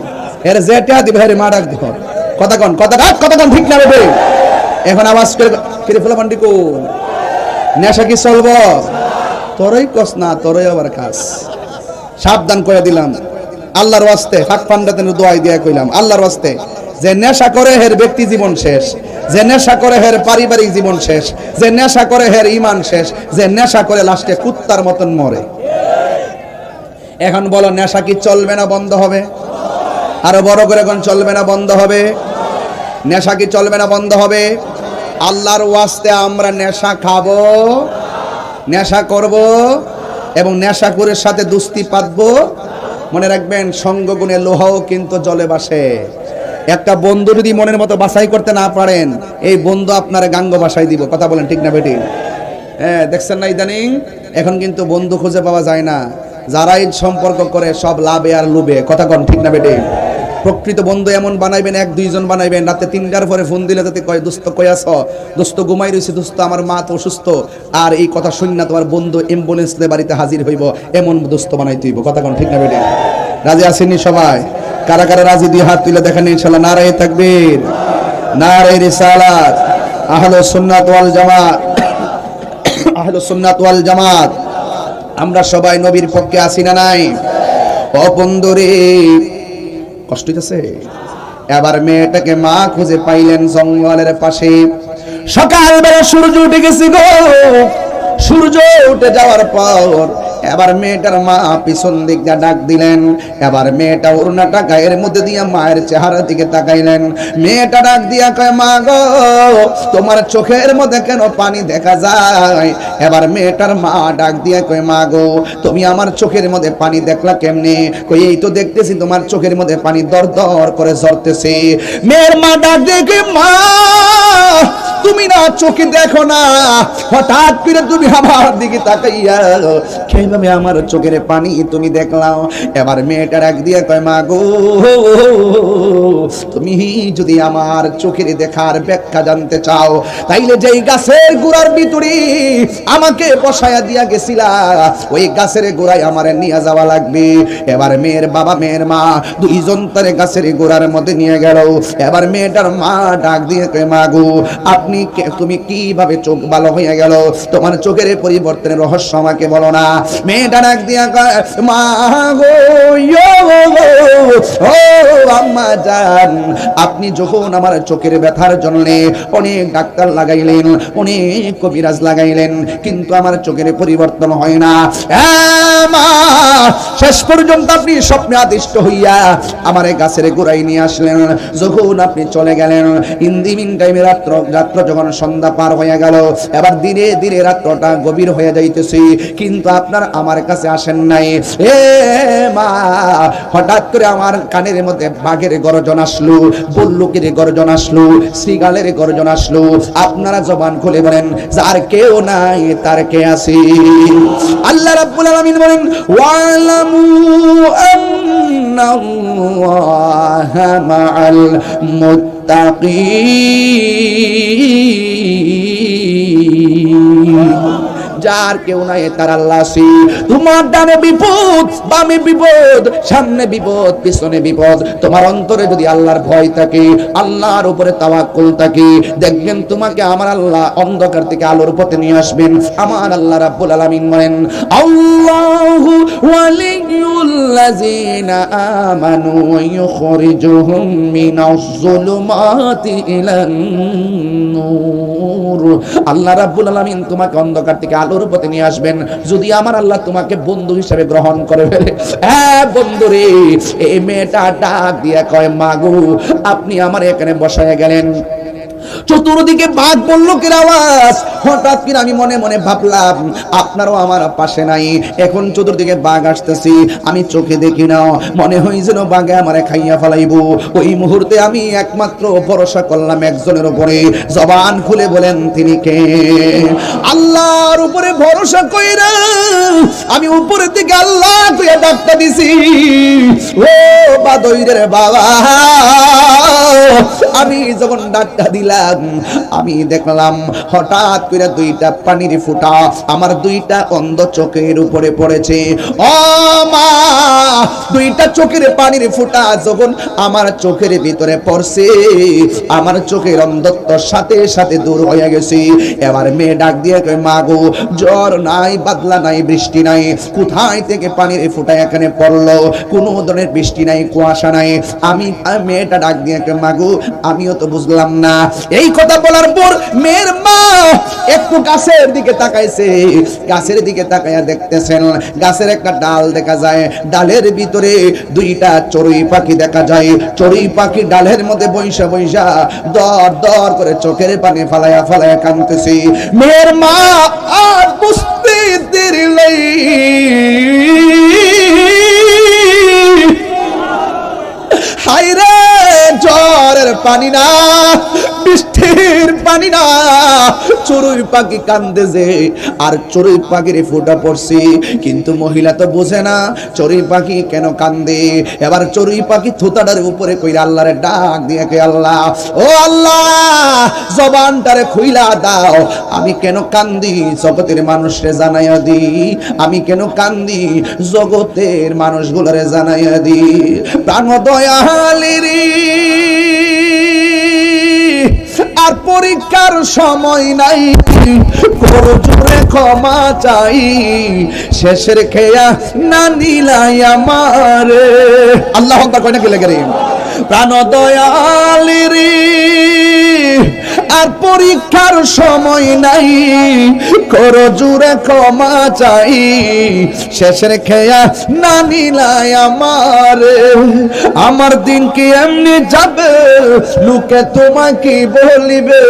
এর যেটা দিবে হেরে মা ডাক দিব, কথা কন, কথা ডাক, কথা কন, ঠিক না রে? এখন আওয়াজ করে কিরে ফেলা মান্ডি কো নেশা কি চলব? তোরই কস না, তোরই আবার কাজ। সাবধান করে দিলাম আল্লাহর ওয়াস্তে, ফাঁক ফান্ডাতে দোয়াই দিয়া কইলাম আল্লাহর ওয়াস্তে, যে নেশা করে হের ব্যক্তি জীবন শেষ, যে নেশা করে হের পারিবারিক জীবন শেষ, যে নেশা করে হের ঈমান শেষ, যে নেশা করে লাস্টে কুত্তার মতন মরে। এখন বলো নেশা কি চলবে না বন্ধ হবে? আরো বড় করে কোন চলবে না বন্ধ হবে? নেশা কি চলবে না বন্ধ হবে? আল্লাহর ওয়াস্তে আমরা নেশা খাবো, নেশা করব এবং নেশাখোরের সাথে দুস্তি পাতবো। মনে রাখবেন, সঙ্গগুণে লোহাও কিন্তু জলে বাসে। একটা বন্ধু যদি মনের মতো বাছাই করতে না পারেন, এই বন্ধু আপনার গাঙ্গ বাসাই দিব। কথা বলেন ঠিক না বেটি? হ্যাঁ, দেখছেন না ইদানিং এখন কিন্তু বন্ধু খুঁজে পাওয়া যায় না। যারাই সম্পর্ক করে সব লাভে আর লোভে। কথা কন ঠিক না বেটি? প্রকৃত বন্ধু এমন বানাইবেন, এক দুইজন বানাইবেন। রাতে 3টার পরে ফোন দিলে তাতে কয়, দোস্ত কই আছো? দোস্ত ঘুমাই রইছি, দোস্ত আমার মা তো অসুস্থ। আর এই কথা শুন না তোমার বন্ধু অ্যাম্বুলেন্স নিয়ে বাড়িতে হাজির হইব, এমন দোস্ত বানাইতে হইব। কথা কন ঠিক না বেটি? রাজি আসেননি সবাই? কারা কারা রাজি দিয়ে হাত তুলে দেখেন ইনশাআল্লাহ। নারায়ে তাকবীর, নারায়ে রিসালাত। আহলুস সুন্নাত ওয়াল জামাত, আহলুস সুন্নাত ওয়াল জামাত আমরা সবাই নবীর পক্ষে আছি না নাই? ও বন্ধুরে, কষ্ট হইতেছে? এবার মেয়েটাকে মা খুঁজে পাইলেন জঙ্গলের পাশে। সকালবেলা সূর্য উঠে গেছে গো। সূর্য উঠে যাওয়ার পর এবার মেয়েটার মা পিছন দিক দিয়ে ডাক দিলেন। এবার মেয়েটা ওড়নাটা গায়ের মধ্যে দিয়ে মায়ের চেহারার দিকে তাকাইলেন। মেয়েটা ডাক দিয়া কয়, মা গো, তোমার চোখের মধ্যে কেন পানি দেখা যায়? এবার মেয়েটার মা ডাক দিয়া কয়, মা গো, তুমি আমার চোখের মধ্যে পানি দেখলা কেমনে? কই, এই তো দেখতেছি তোমার চোখের মধ্যে পানি দর দর করে ঝরতেছে। মেয়ের মা ডাক দিয়ে কয়, মা, তুমি না চোখে দেখো না, হঠাৎ করে তুমি আমার দিকে তাকাইয়া কিভাবে আমার চোখের পানি তুমি দেখলাও? এবার মেয়েটা ডাক দিয়ে কয়, মা গো, তুমি যদি আমার চোখের দেখার ব্যাখ্যা জানতে চাও, তাইলে যেই গাছের গোড়ার ভিতরে আমাকে বসায়া দিয়া গেছিলা, ওই গাছের গোড়ায় আমার নিয়ে যাওয়া লাগবে। এবার মেয়ের বাবা মেয়ের মা দুইজন তারে গাছের গোড়ার মধ্যে নিয়ে গেল। এবার মেয়েটার মা ডাক দিয়ে কয়, মা গো, তুমি কিভাবে চোখ ভালো হয়ে গেল? তোমার চোখের পরিবর্তনের রহস্য আমাকে বলো না। মেয়েটা ডাক দিয়া কয়, মা গো, ও আম্মা জান, আপনি যখন আমার চোখের ব্যথার জন্য অনেক ডাক্তার লাগাইলেন, অনেক কবিরাজ লাগাইলেন, কিন্তু আমার চোখের পরিবর্তন হয় না। মা, শেষ পর্যন্ত আপনি স্বপ্নে আদিষ্ট হইয়া আমার গাছের গোড়ায় নিয়ে আসলেন। যখন আপনি চলে গেলেন, ইন দি মিন টাইমে রাত্র যখন সন্ধ্যা পার হয়ে গেল, এবার ধীরে ধীরে রাত্রটা গভীর হয়ে যাইতেছে, কিন্তু আপনার আমার কাছে আসেন নাই। এ মা, হঠাৎ করে আমার কানের মধ্যে বাঘের গর্জন আসলো, বল্লুকের গর্জন আসলো, শ্রীগালের গর্জন আসলো। আপনারা জবান খুলে বলেন, যার কেউ নাই তার কে আছে? আল্লাহ রাব্বুল আলামিন বলেন, ওয়ালামু আন্নাল্লাহা মাআল মুত্তাকিন। যার কেউ নাই তার আল্লাহ আছে। তোমার ডানে বিপদ, বামে বিপদ, সামনে বিপদ, পিছনে বিপদ, তোমার অন্তরে যদি আল্লাহর ভয় থাকে, আল্লাহর উপরে তাওয়াক্কুল থাকে, দেখবেন তোমাকে আমার আল্লাহ অন্ধকার থেকে আলোর পথে নিয়ে আসবেন। আমার আল্লাহ রাব্বুল আলামিন বলেন, আল্লাহু ওয়ালিয়ুল্লাযিনা আমানু ইউখরিজুহুম মিনাজ যুলুমাতি ইলান নূর। আল্লাহ রাব্বুল আলামিন তোমাকে অন্ধকার থেকে আলোর পথে নিয়ে আসবেন, যদি আমার আল্লাহ তোমাকে বন্ধু হিসেবে গ্রহণ করে ফেলে। হ্যাঁ বন্ধুরে, এই মেয়েটা ডাক দিয়া কয়, মা গো, আপনি আমার এখানে বসায় গেলেন, চতুর্দিকে বাঘ বল্লুকের আওয়াজ। হঠাৎ করে আমি মনে মনে ভাবলাম, আপনারও আমার পাশে নাই, এখন চতুর্দিকে বাঘ আসতেছি, আমি চোখে দেখি না, মনে হয় যেন বাঘে আমারে খাইয়া ফেলাইব। ওই মুহূর্তে আমি একমাত্র ভরসা করলাম একজনের উপরে। জবান খুলে বলেন, তিনি কে? আল্লাহর উপরে ভরসা কইরা আমি উপরের দিকে আল্লাহ কইয়া ডাকতে দিছি, ও বাদইরের বাবা। আমি যখন ডাকটা দিলাম, আমি দেখলাম হঠাৎ করে দুইটা পানির ফোঁটা আমার দুইটা অন্ধ চোখের উপরে পড়েছে। ও মা, দুইটা চোখের পানির ফোঁটা যখন আমার চোখের ভিতরে পড়ছে, আমার চোখের অন্ধত্ব সাথে সাথে দূর হয়ে গেছে। এবার মেয়ে ডাক দিয়ে কয়, মা গো, জ্বর নাই, বাদলা নাই, বৃষ্টি নাই, কোথায় থেকে পানির ফোঁটা এখানে পড়লো? কোনো ধরনের বৃষ্টি নাই, কুয়াশা নাই। আমি মেয়েটা ডাক দিয়ে কয়, মা গো, গো, আমিও তো বুঝলাম না। এই কথা বলার পর মেয়ের মা একটু গাছের দিকে তাকাইছে। গাছের দিকে তাকাইয়া দেখতেছেন গাছের একটা ডাল দেখা যায়, ডালের ভিতরে দুইটা চড়ুই পাখি দেখা যায়। চড়ুই পাখি ডালের মধ্যে বৈশা বৈশা দর দর করে চোখের পানি ফালাইয়া ফালাইয়া কাঁদতেছে। মেয়ের মা আর বুঝতে দেরি নেই, হায়রে জ্বরের পানি না, বৃষ্টির পানি না, চড়ুই পাখি কান্দে যে, আর চড়ুই পাখির ফোঁটা পড়ছে। কিন্তু মহিলা তো বোঝে না চড়ুই পাখি কেন কান্দে। এবার চড়ুই পাখি থুতাটার উপরে কইরা আল্লাহরে ডাক দিয়ে কে আল্লাহ, ও আল্লাহ জবানটারে খুইলা দাও, আমি কেন কান্দি জগতের মানুষরে জানাইয়া দি, আমি কেন কান্দি জগতের মানুষগুলোরে জানাইয়া দি। প্রাণ দয়ালেরি আর পরীক্ষার সময় নাই, করো জোরে ক্ষমা চাই, শেষের খেয়া না নিলাই আমারে। আল্লাহ আকবার কয় না কি লাগে রে। প্রাণ দয়ালেরি আর পরীক্ষার সময় নাই, করো জোরে ক্ষমা চাই, শেষের খেয়া না নিলাই আমারে। আমার দিন কি এমনি যাবে, লোকে তোমাকে বলিবে,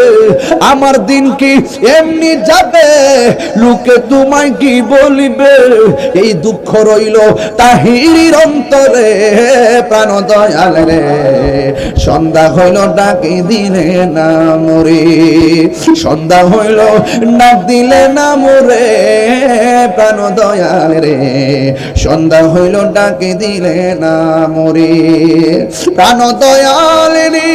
আমার দিন কি এমনি যাবে, লোকে তোমায় কি বলিবে। এই দুঃখ রইল তাহিরির অন্তরে। প্রাণ দয়াল রে সন্ধ্যা হইল ডাকি দিলে না মরে, সন্ধ্যা হইল ডাক দিলে না মরে। প্রাণ দয়াল রে সন্ধ্যা হইল ডাকি দিলে না মরে। প্রাণ দয়াল রে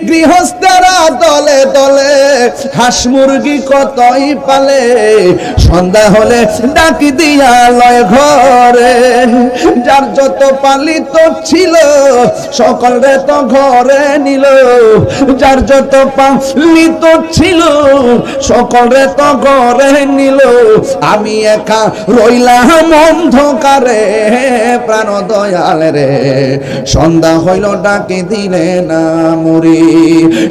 গৃহস্থরা দলে দলে হাঁস মুরগি কতই পালে, সন্ধ্যা হলে ডাকি দিয়া লয় ঘরে। যার যত পালিত ছিল সকলে তো ঘরে নিল, যার যত পালিত ছিল সকলে তো ঘরে নিল, আমি একা রইলাম অন্ধকারে। প্রাণ দয়াল রে সন্ধ্যা হইল ডাকি দিলে না মরে,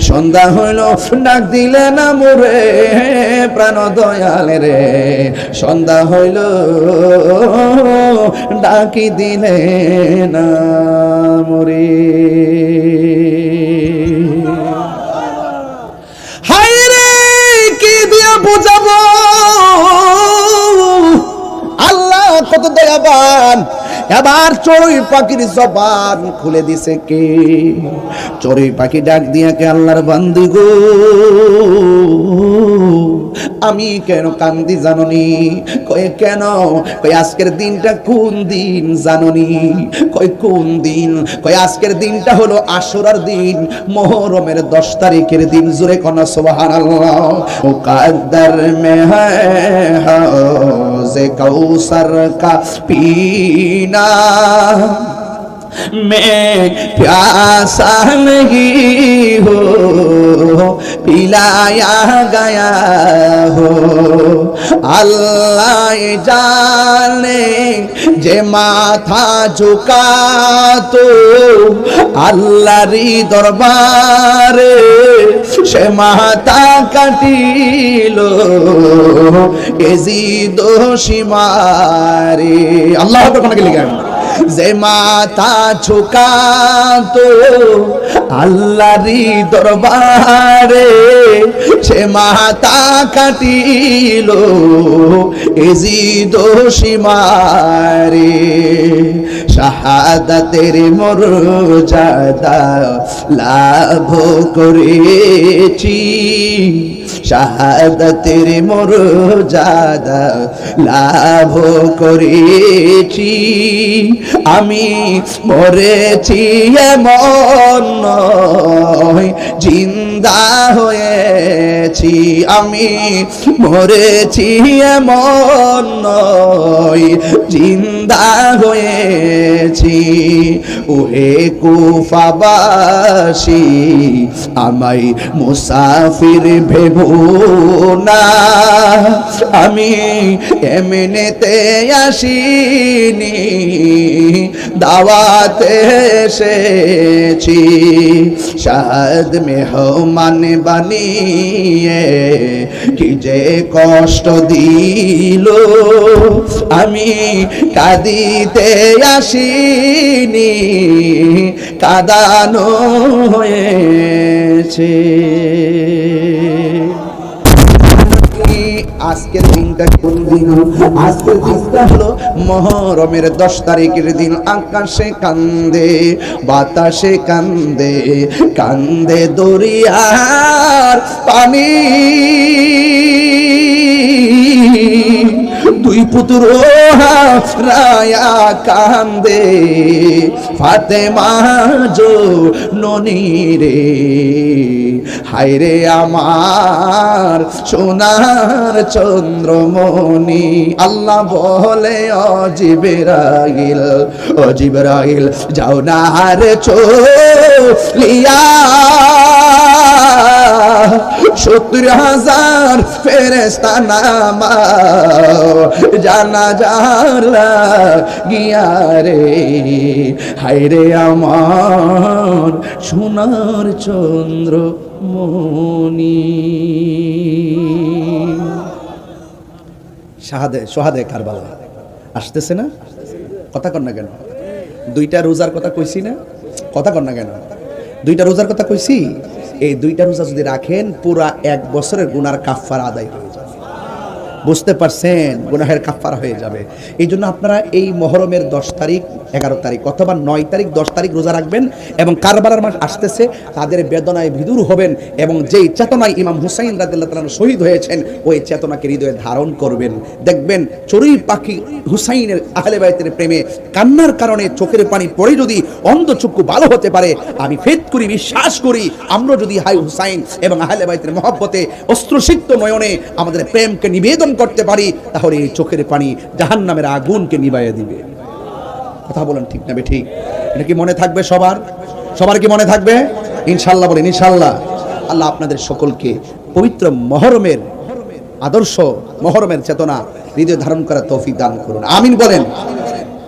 সন্ধ্যা হইল ডাক দিলে না মরে। প্রাণ দয়াল রে সন্ধ্যা হইল ডাকি দিলে না মরে। হায়রে কি দিয়া বুঝাবো, আল্লাহ কত দয়াবান। এবার চড়ুই পাখির জবান খুলে দিছে কে? চড়ুই পাখি ডাক দিয়া কে আল্লাহর বান্দি গো, আমি কেন কান্দি জাননি? কয়ে কেন? কয়ে আজকের দিনটা কোন দিন জাননি? কয় কোন দিন? কয় আজকের দিনটা হলো আশুরার দিন, মুহররমের 10 তারিখের দিন। জোরে কোন সুবহানাল্লাহ। মুকদ্দর মে হ্যায় হাউজে কাউসার কা पीना, मैं प्यासा नहीं हो पिलाया गया हो। अल्लाह जाने जे माथा झुका तो আল্লাহরি দরবারে সে মাথা কাটিল এজিদ সীমারে। আল্লাহ কোনকে লিখেন যে মাথা ঝুকাতো আল্লাহরি দরবারে সে মাথা কাটিল এজিদ সীমারে। শাহাদাতের মর্যাদা লাভ করেছি, শাহাদাতের মর্যাদা লাভ করেছি। আমি মরেছি এমন নয়, জিন্দা হয়েছি। আমি মরেছি এমন নয়, জিন্দা হয়েছি। ওহে কুফাবাসী আমায় মুসাফির ভেবো না, আমি এমনিতে আসিনি, দাওয়াতে এসেছি। শাহাদ মেহমান বানিয়ে কি যে কষ্ট দিল, আমি কাঁদিতে আসিনি, কাঁদানো হয়েছে। আজকের দিনটা কোন দিন? আজকের দিনটা হলো মুহররমের 10 তারিখের দিন। আকাশে কান্দে, বাতাসে কান্দে, কান্দে দরিয়ার পানি। দুই পুত্র হারায়া কান্দে ফাতেমা জননী রে, হায়রে আমার সোনার চন্দ্রমণি। আল্লাহ বলে ও জিবরাইল, ও জিবরাইল যাও না রে চলিয়া, 70,000 ফেরেশতা নামাও জানাজার লাগিয়া রে, হায়রে আমার সোনার চন্দ্রমণি। সোহাদে কারবালা আসতেছে না? কথা কর না কেন? 2টা রোজার কথা কইছি না? কথা কর না কেন? 2টা রোজার কথা কইছি। এই 2টা রোজা যদি রাখেন পুরা 1 বছরের গুনার কাফারা আদায় হয়ে যাবে। বুঝতে পারছেন? গুনাহের কাফারা হয়ে যাবে। এই জন্য আপনারা এই মুহররমের 10 তারিখ, 11 তারিখ অথবা 9 তারিখ, 10 তারিখ রোজা রাখবেন এবং কারবালার মাস আসতেছে, তাদের বেদনায় বিদুর হবেন এবং যেই চেতনায় ইমাম হুসাইন রাদিয়াল্লাহু তাআলা শহীদ হয়েছেন ওই চেতনাকে হৃদয়ে ধারণ করবেন। দেখবেন চড়ুই পাখি হুসাইনের আহলে বাইতের প্রেমে কান্নার কারণে চোখের পানি পড়ে যদি অন্ধচক্ষু ভালো হতে পারে, আমি ফেত করি, বিশ্বাস করি, আমরা যদি হাই হুসাইন এবং আহলে বাইতের মহব্বতে অস্ত্রসিক্ত নয়নে আমাদের প্রেমকে নিবেদন করতে পারি, তাহলে এই চোখের পানি জাহান্নামের আগুনকে নিভাইয়া দিবে। কথা বলেন ঠিক না বেঠিক? এটা কি মনে থাকবে সবার? সবার কি মনে থাকবে? ইনশাআল্লাহ বলেন ইনশাআল্লাহ। আল্লাহ আপনাদের সকলকে পবিত্র মুহররমের আদর্শ, মুহররমের চেতনা হৃদয়ে ধারণ করার তৌফিক দান করুন, আমিন বলেন।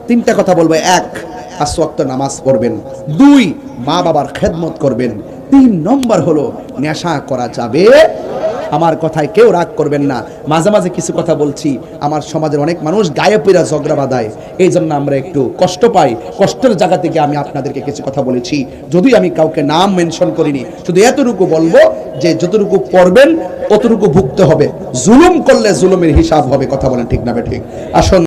3টা কথা বলবো। 1, 5 ওয়াক্ত নামাজ পড়বেন। 2, মা বাবার খেদমত করবেন। 3 নম্বর হলো নেশা করা যাবে। আমার কথায় কেউ রাগ করবেন না, মাঝে মাঝে কিছু কথা বলছি, আমার সমাজের অনেক মানুষ গায়ে পড়া ঝগড়া বাঁধায়, এই জন্য আমরা একটু কষ্ট পাই। কষ্টের জায়গা থেকে আমি আপনাদেরকে কিছু কথা বলেছি, যদি আমি কাউকে নাম মেনশন করিনি, শুধু এতটুকু বলবো যে যতটুকু পড়বেন ততটুকু ভুগতে হবে, জুলুম করলে জুলুমের হিসাব হবে। কথা বলেন ঠিক না ঠিক? আসুন।